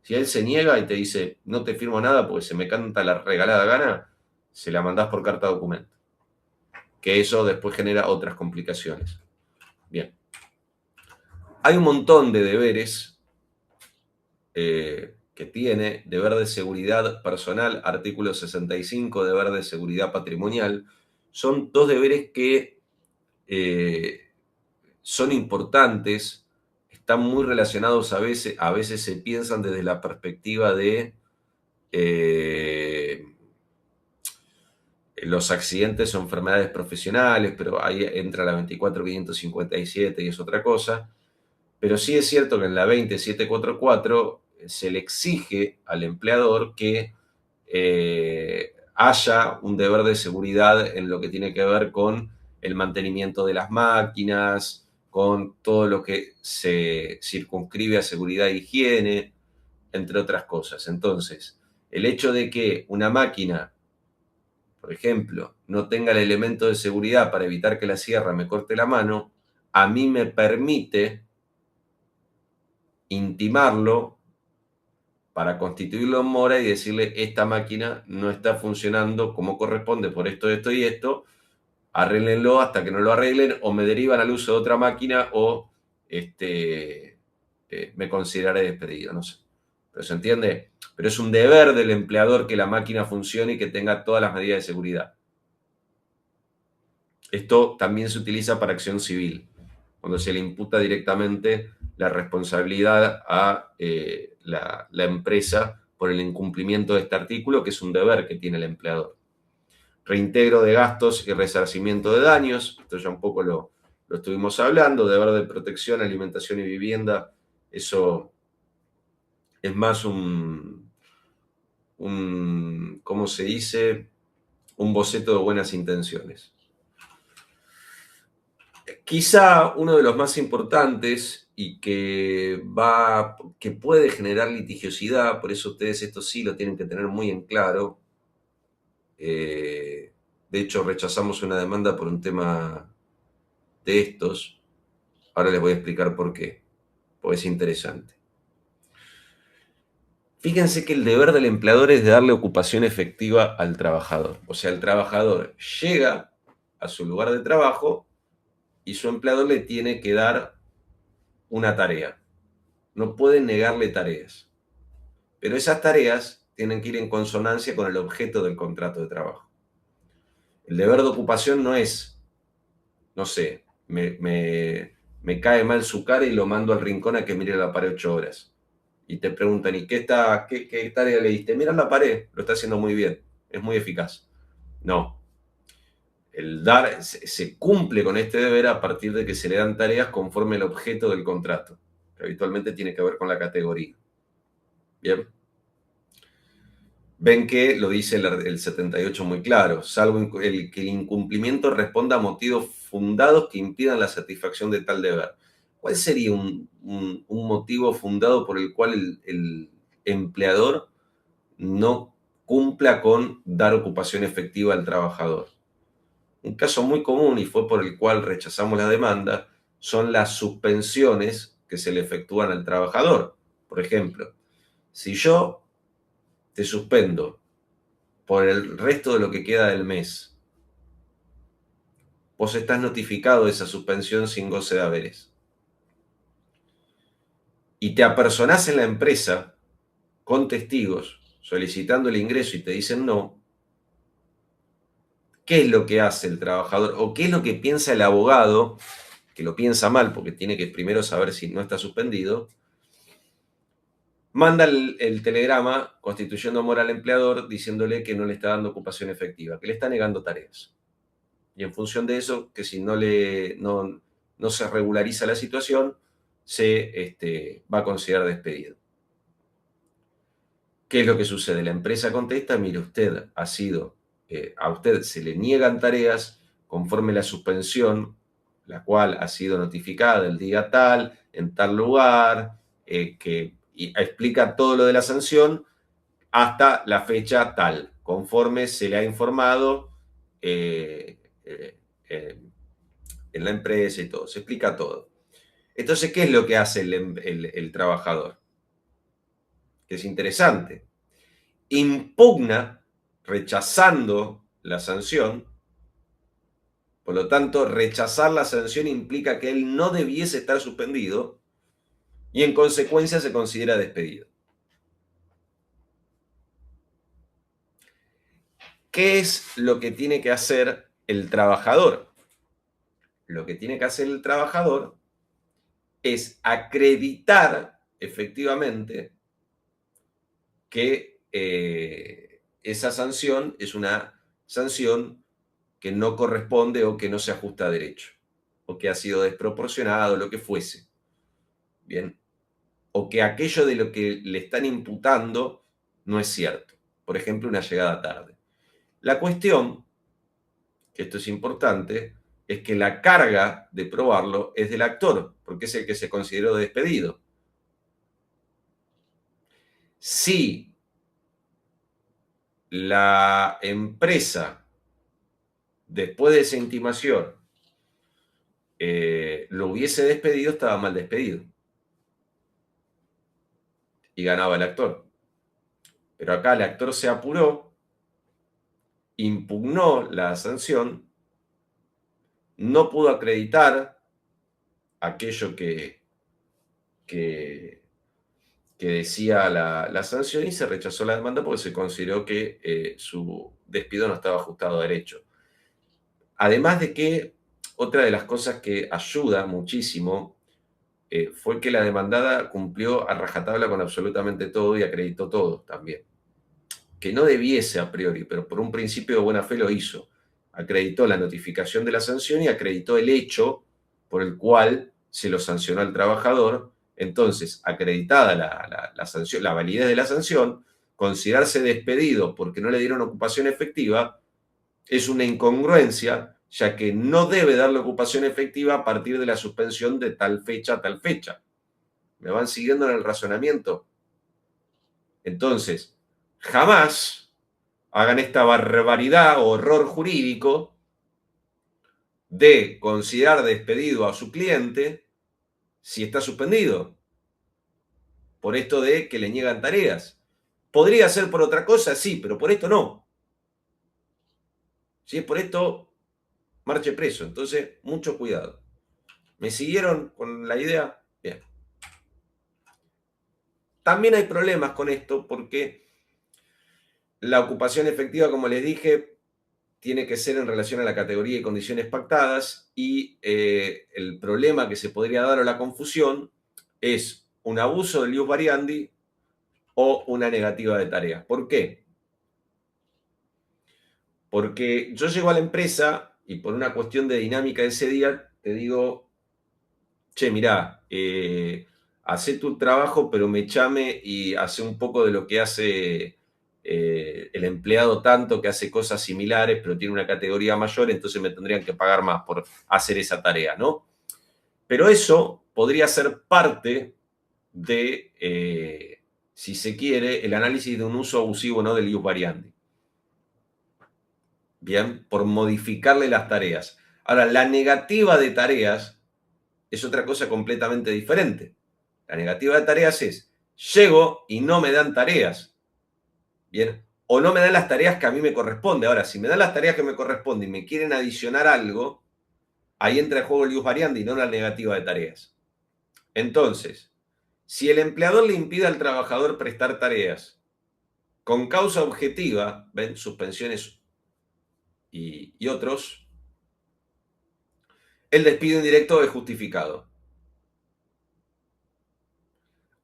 Si él se niega y te dice, no te firmo nada porque se me canta la regalada gana, se la mandás por carta de documento. Que eso después genera otras complicaciones. Bien. Hay un montón de deberes que tiene: deber de seguridad personal, artículo 65, deber de seguridad patrimonial. Son dos deberes que son importantes, están muy relacionados a veces se piensan desde la perspectiva de los accidentes o enfermedades profesionales, pero ahí entra la 24.557 y es otra cosa. Pero sí es cierto que en la 20744 se le exige al empleador que haya un deber de seguridad en lo que tiene que ver con el mantenimiento de las máquinas, con todo lo que se circunscribe a seguridad e higiene, entre otras cosas. Entonces, el hecho de que una máquina, por ejemplo, no tenga el elemento de seguridad para evitar que la sierra me corte la mano, a mí me permite intimarlo para constituirlo en mora y decirle, esta máquina no está funcionando como corresponde por esto, esto y esto, arréglenlo hasta que no lo arreglen, o me derivan al uso de otra máquina, o me consideraré despedido, no sé. ¿Pero se entiende? Pero es un deber del empleador que la máquina funcione y que tenga todas las medidas de seguridad. Esto también se utiliza para acción civil, cuando se le imputa directamente la responsabilidad a la empresa por el incumplimiento de este artículo, que es un deber que tiene el empleador. Reintegro de gastos y resarcimiento de daños, esto ya un poco lo estuvimos hablando, deber de protección, alimentación y vivienda, eso es más ¿cómo se dice? Un boceto de buenas intenciones. Quizá uno de los más importantes y que puede generar litigiosidad, por eso ustedes esto sí lo tienen que tener muy en claro. De hecho, rechazamos una demanda por un tema de estos. Ahora les voy a explicar por qué, porque es interesante. Fíjense que el deber del empleador es de darle ocupación efectiva al trabajador. O sea, el trabajador llega a su lugar de trabajo y su empleador le tiene que dar una tarea. No puede negarle tareas. Pero esas tareas tienen que ir en consonancia con el objeto del contrato de trabajo. El deber de ocupación no es, no sé, me cae mal su cara y lo mando al rincón a que mire la pared 8 horas. Y te preguntan, ¿y qué tarea le diste? Mira la pared, lo está haciendo muy bien, es muy eficaz. No. El dar se cumple con este deber a partir de que se le dan tareas conforme al objeto del contrato, que habitualmente tiene que ver con la categoría. Bien. Ven que lo dice el 78 muy claro, salvo que el incumplimiento responda a motivos fundados que impidan la satisfacción de tal deber. ¿Cuál sería un motivo fundado por el cual el empleador no cumpla con dar ocupación efectiva al trabajador? Un caso muy común y fue por el cual rechazamos la demanda son las suspensiones que se le efectúan al trabajador. Por ejemplo, si yo te suspendo por el resto de lo que queda del mes, vos estás notificado de esa suspensión sin goce de haberes. Y te apersonás en la empresa con testigos solicitando el ingreso y te dicen no, ¿qué es lo que hace el trabajador? ¿O qué es lo que piensa el abogado? Que lo piensa mal porque tiene que primero saber si no está suspendido. Manda el telegrama constituyendo amor al empleador diciéndole que no le está dando ocupación efectiva, que le está negando tareas. Y en función de eso, que si no se regulariza la situación, se va a considerar despedido. ¿Qué es lo que sucede? La empresa contesta, mire, usted ha sido, a usted se le niegan tareas conforme la suspensión, la cual ha sido notificada el día tal, en tal lugar, y explica todo lo de la sanción hasta la fecha tal, conforme se le ha informado en la empresa y todo, se explica todo. Entonces, ¿qué es lo que hace el trabajador? Que es interesante. Impugna rechazando la sanción. Por lo tanto, rechazar la sanción implica que él no debiese estar suspendido y en consecuencia se considera despedido. ¿Qué es lo que tiene que hacer el trabajador? Lo que tiene que hacer el trabajador es acreditar efectivamente que esa sanción es una sanción que no corresponde o que no se ajusta a derecho, o que ha sido desproporcionado, lo que fuese. Bien. O que aquello de lo que le están imputando no es cierto. Por ejemplo, una llegada tarde. La cuestión, que esto es importante, es que la carga de probarlo es del actor, porque es el que se consideró despedido. Si la empresa, después de esa intimación, lo hubiese despedido, estaba mal despedido. Y ganaba el actor. Pero acá el actor se apuró, impugnó la sanción, no pudo acreditar aquello que decía la sanción y se rechazó la demanda porque se consideró que su despido no estaba ajustado a derecho. Además de que otra de las cosas que ayuda muchísimo fue que la demandada cumplió a rajatabla con absolutamente todo y acreditó todo también. Que no debiese a priori, pero por un principio de buena fe lo hizo. Acreditó la notificación de la sanción y acreditó el hecho por el cual se lo sancionó al trabajador. Entonces, acreditada la sanción, la validez de la sanción, considerarse despedido porque no le dieron ocupación efectiva es una incongruencia, ya que no debe darle ocupación efectiva a partir de la suspensión de tal fecha a tal fecha. ¿Me van siguiendo en el razonamiento? Entonces, jamás hagan esta barbaridad o horror jurídico de considerar despedido a su cliente si está suspendido, por esto de que le niegan tareas. ¿Podría ser por otra cosa? Sí, pero por esto no. Si es por esto, marche preso. Entonces, mucho cuidado. ¿Me siguieron con la idea? Bien. También hay problemas con esto porque la ocupación efectiva, como les dije, tiene que ser en relación a la categoría y condiciones pactadas y el problema que se podría dar o la confusión es un abuso del ius variandi o una negativa de tarea. ¿Por qué? Porque yo llego a la empresa y por una cuestión de dinámica de ese día te digo, che, mirá, hacé tu trabajo, pero me echame y hace un poco de lo que hace el empleado tanto, que hace cosas similares, pero tiene una categoría mayor, entonces me tendrían que pagar más por hacer esa tarea, ¿no? Pero eso podría ser parte de, si se quiere, el análisis de un uso abusivo, ¿no?, del ius variandi. Bien, por modificarle las tareas. Ahora, la negativa de tareas es otra cosa completamente diferente. La negativa de tareas es, llego y no me dan tareas. Bien, o no me dan las tareas que a mí me corresponde. Ahora, si me dan las tareas que me corresponden y me quieren adicionar algo, ahí entra en juego el ius variandi y no la negativa de tareas. Entonces, si el empleador le impide al trabajador prestar tareas con causa objetiva, ven, suspensiones y otros, el despido indirecto es justificado.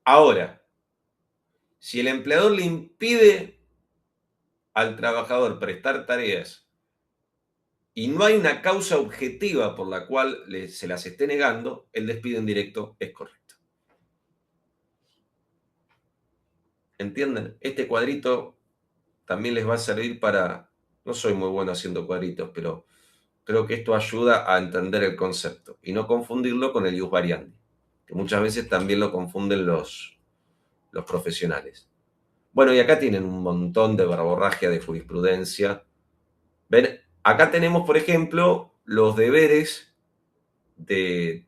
Ahora, si el empleador le impide al trabajador prestar tareas y no hay una causa objetiva por la cual se las esté negando, el despido indirecto es correcto. ¿Entienden? Este cuadrito también les va a servir para... No soy muy bueno haciendo cuadritos, pero creo que esto ayuda a entender el concepto y no confundirlo con el ius variandi, que muchas veces también lo confunden los profesionales. Bueno, y acá tienen un montón de verborragia de jurisprudencia. Ven, acá tenemos, por ejemplo, los deberes de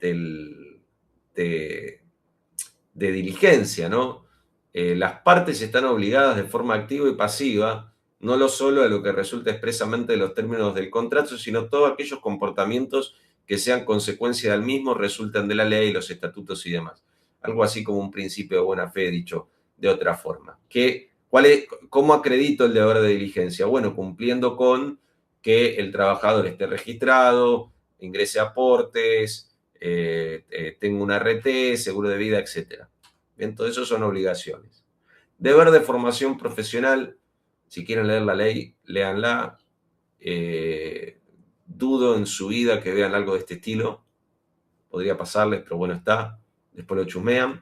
diligencia, ¿no? Las partes están obligadas de forma activa y pasiva, no lo solo a lo que resulta expresamente de los términos del contrato, sino todos aquellos comportamientos que sean consecuencia del mismo, resultan de la ley, los estatutos y demás. Algo así como un principio de buena fe, dicho de otra forma. ¿Cómo acredito el deber de diligencia? Bueno, cumpliendo con que el trabajador esté registrado, ingrese aportes, tenga una RT, seguro de vida, etc. Bien, todo eso son obligaciones. Deber de formación profesional, si quieren leer la ley, léanla. Dudo en su vida que vean algo de este estilo. Podría pasarles, pero bueno, está. Después lo chusmean.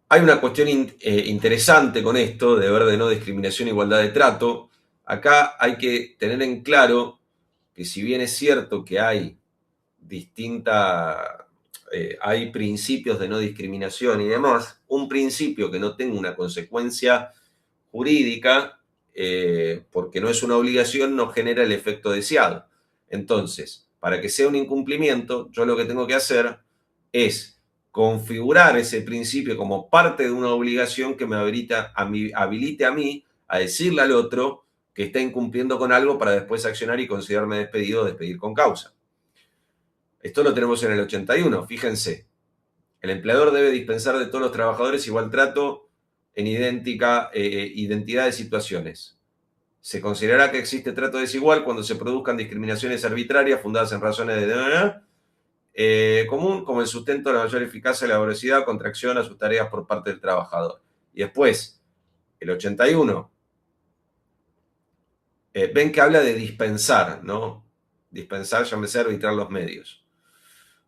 Hay una cuestión interesante con esto, deber de no discriminación e igualdad de trato. Acá hay que tener en claro que si bien es cierto que hay hay principios de no discriminación y demás, un principio que no tenga una consecuencia jurídica, porque no es una obligación, no genera el efecto deseado. Entonces, para que sea un incumplimiento, yo lo que tengo que hacer es configurar ese principio como parte de una obligación que me habilite a mí a decirle al otro que está incumpliendo con algo para después accionar y considerarme despedido o despedir con causa. Esto lo tenemos en el 81, fíjense. El empleador debe dispensar de todos los trabajadores igual trato en identidad de situaciones. Se considerará que existe trato desigual cuando se produzcan discriminaciones arbitrarias fundadas en razones de común, como el sustento de la mayor eficacia, laboriosidad o contracción a sus tareas por parte del trabajador. Y después, el 81, ven que habla de dispensar, ¿no? Dispensar, llámese arbitrar los medios.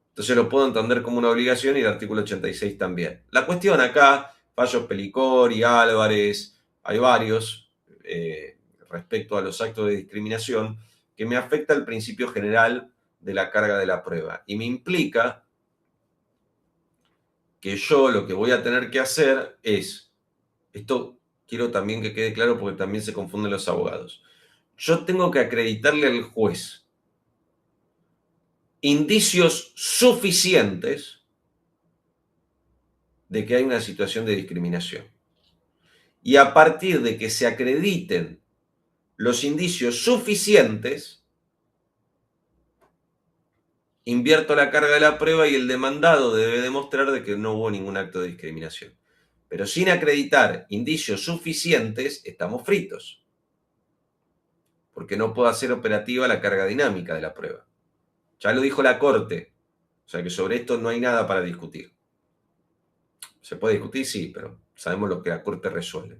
Entonces lo puedo entender como una obligación y el artículo 86 también. La cuestión acá, fallos Pelicori, Álvarez, hay varios respecto a los actos de discriminación que me afecta el principio general de la carga de la prueba y me implica que yo lo que voy a tener que hacer es, esto quiero también que quede claro porque también se confunden los abogados, yo tengo que acreditarle al juez indicios suficientes de que hay una situación de discriminación. Y a partir de que se acrediten los indicios suficientes, invierto la carga de la prueba y el demandado debe demostrar de que no hubo ningún acto de discriminación. Pero sin acreditar indicios suficientes, estamos fritos. Porque no puedo hacer operativa la carga dinámica de la prueba. Ya lo dijo la Corte. O sea que sobre esto no hay nada para discutir. Se puede discutir, sí, pero sabemos lo que la Corte resuelve.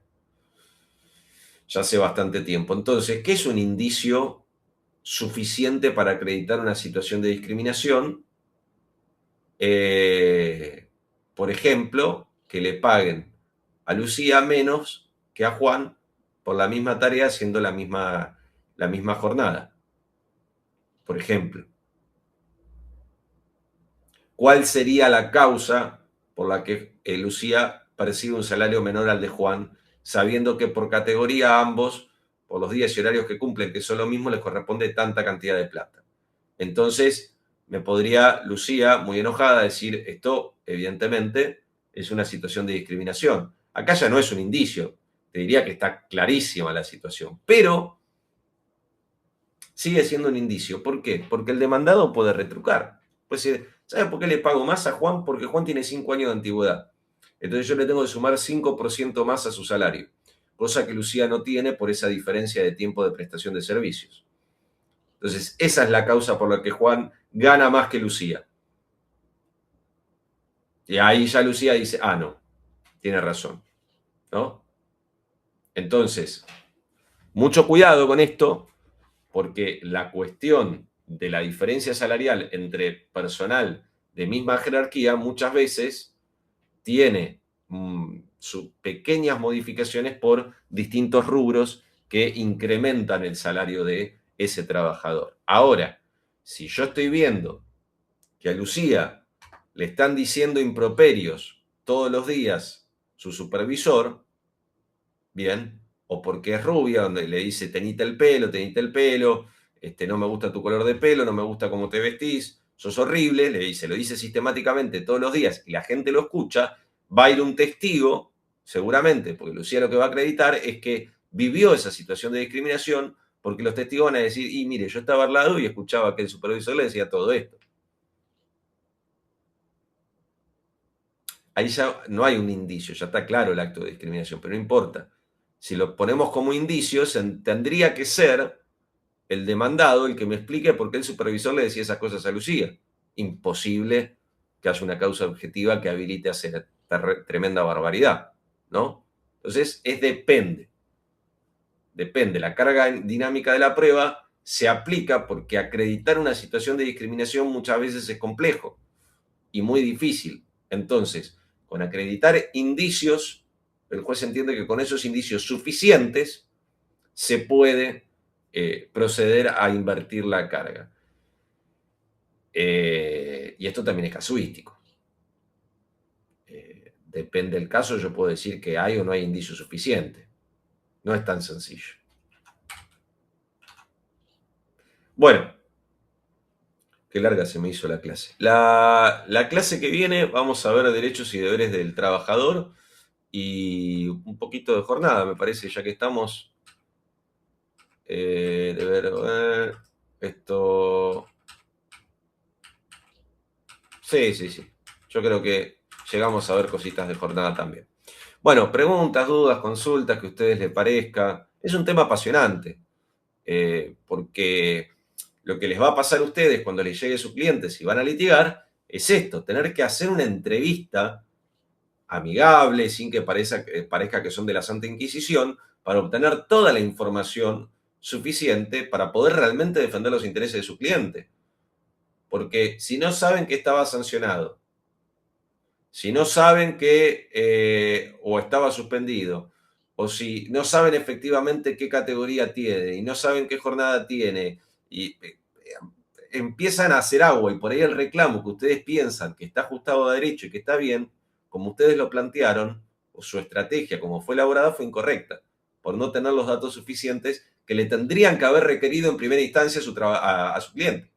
Ya hace bastante tiempo. Entonces, ¿qué es un indicio suficiente para acreditar una situación de discriminación? Por ejemplo, que le paguen a Lucía menos que a Juan por la misma tarea haciendo la misma jornada. Por ejemplo, ¿cuál sería la causa por la que Lucía percibe un salario menor al de Juan, sabiendo que por categoría a ambos, por los días y horarios que cumplen, que son lo mismo, les corresponde tanta cantidad de plata? Entonces, me podría Lucía, muy enojada, decir, esto evidentemente es una situación de discriminación. Acá ya no es un indicio, te diría que está clarísima la situación, pero sigue siendo un indicio. ¿Por qué? Porque el demandado puede retrucar. Pues, ¿sabe por qué le pago más a Juan? Porque Juan tiene 5 años de antigüedad. Entonces yo le tengo que sumar 5% más a su salario, cosa que Lucía no tiene por esa diferencia de tiempo de prestación de servicios. Entonces, esa es la causa por la que Juan gana más que Lucía. Y ahí ya Lucía dice, no, tiene razón, ¿no? Entonces, mucho cuidado con esto, porque la cuestión de la diferencia salarial entre personal de misma jerarquía muchas veces tiene sus pequeñas modificaciones por distintos rubros que incrementan el salario de ese trabajador. Ahora, si yo estoy viendo que a Lucía le están diciendo improperios todos los días su supervisor, bien, o porque es rubia, donde le dice tenite el pelo, no me gusta tu color de pelo, no me gusta cómo te vestís, sos horrible, le dice, lo dice sistemáticamente todos los días y la gente lo escucha, va a ir un testigo, seguramente, porque Lucía lo que va a acreditar es que vivió esa situación de discriminación, porque los testigos van a decir, y mire, yo estaba al lado y escuchaba que el supervisor le decía todo esto. Ahí ya no hay un indicio, ya está claro el acto de discriminación, pero no importa. Si lo ponemos como indicio, tendría que ser el demandado el que me explique por qué el supervisor le decía esas cosas a Lucía. Imposible que haya una causa objetiva que habilite a hacer tremenda barbaridad, ¿no? Entonces, depende. Depende. La carga dinámica de la prueba se aplica porque acreditar una situación de discriminación muchas veces es complejo y muy difícil. Entonces, con acreditar indicios, el juez entiende que con esos indicios suficientes se puede proceder a invertir la carga. Y esto también es casuístico. Depende del caso, yo puedo decir que hay o no hay indicio suficiente. No es tan sencillo. Bueno, Qué larga se me hizo la clase. La clase que viene vamos a ver derechos y deberes del trabajador y un poquito de jornada, me parece, ya que estamos. Ver, esto. Sí. Yo creo que llegamos a ver cositas de jornada también. Bueno, preguntas, dudas, consultas que a ustedes les parezca. Es un tema apasionante, porque lo que les va a pasar a ustedes cuando les llegue su cliente, si van a litigar, es esto, tener que hacer una entrevista amigable, sin que parezca que son de la Santa Inquisición, para obtener toda la información suficiente para poder realmente defender los intereses de su cliente. Porque si no saben que estaba sancionado, si no saben que o estaba suspendido, o si no saben efectivamente qué categoría tiene y no saben qué jornada tiene, y empiezan a hacer agua y por ahí el reclamo que ustedes piensan que está ajustado a derecho y que está bien, como ustedes lo plantearon, o su estrategia como fue elaborada fue incorrecta, por no tener los datos suficientes que le tendrían que haber requerido en primera instancia a su cliente.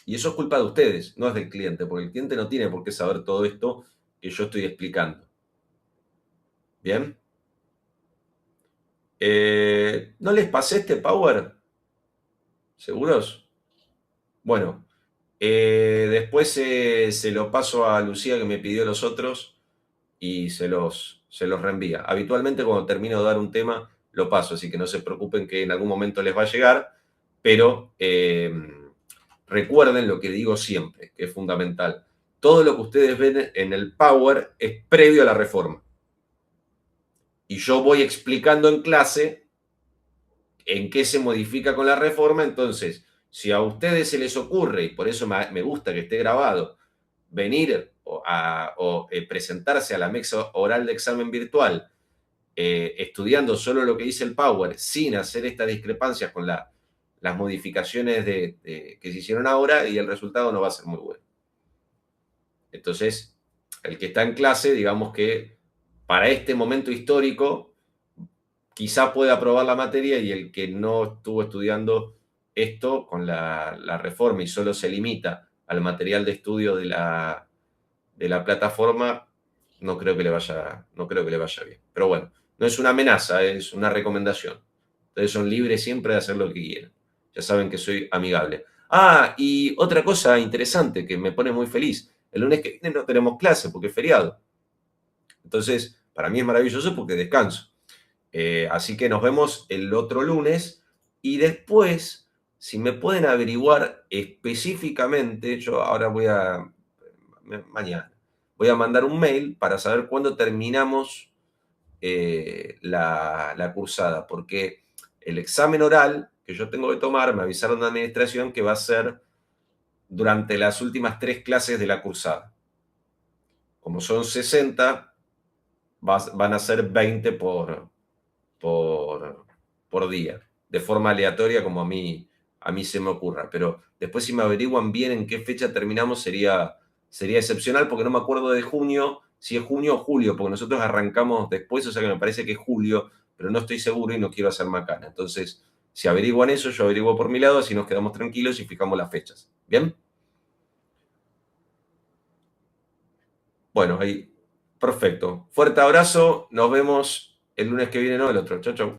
Y eso es culpa de ustedes, no es del cliente, porque el cliente no tiene por qué saber todo esto que yo estoy explicando. ¿Bien? ¿No les pasé este Power? ¿Seguros? Bueno, después se lo paso a Lucía que me pidió los otros y se los reenvía. Habitualmente cuando termino de dar un tema lo paso, así que no se preocupen que en algún momento les va a llegar, pero recuerden lo que digo siempre, que es fundamental. Todo lo que ustedes ven en el Power es previo a la reforma. Y yo voy explicando en clase en qué se modifica con la reforma, entonces, si a ustedes se les ocurre, y por eso me gusta que esté grabado, venir o presentarse a la mesa oral de examen virtual estudiando solo lo que dice el Power, sin hacer estas discrepancias con las modificaciones que se hicieron ahora, y el resultado no va a ser muy bueno. Entonces, el que está en clase, digamos que para este momento histórico, quizá pueda aprobar la materia, y el que no estuvo estudiando esto con la reforma y solo se limita al material de estudio de la plataforma, no creo que le vaya bien. Pero bueno, no es una amenaza, es una recomendación. Ustedes son libres siempre de hacer lo que quieran. Ya saben que soy amigable. Ah, y otra cosa interesante que me pone muy feliz. El lunes que viene no tenemos clase porque es feriado. Entonces, para mí es maravilloso porque descanso. Así que nos vemos el otro lunes. Y después, si me pueden averiguar específicamente, yo ahora mañana, voy a mandar un mail para saber cuándo terminamos la cursada, porque el examen oral que yo tengo que tomar, me avisaron de administración que va a ser durante las últimas 3 clases de la cursada. Como son 60, van a ser 20 por día, de forma aleatoria como a mí se me ocurra. Pero después, si me averiguan bien en qué fecha terminamos, sería excepcional, porque no me acuerdo de junio, si es junio o julio, porque nosotros arrancamos después, o sea que me parece que es julio, pero no estoy seguro y no quiero hacer macana. Entonces, si averiguan eso, yo averiguo por mi lado, así nos quedamos tranquilos y fijamos las fechas. ¿Bien? Bueno, ahí, perfecto. Fuerte abrazo, nos vemos el lunes que viene, no el otro. Chau, chau.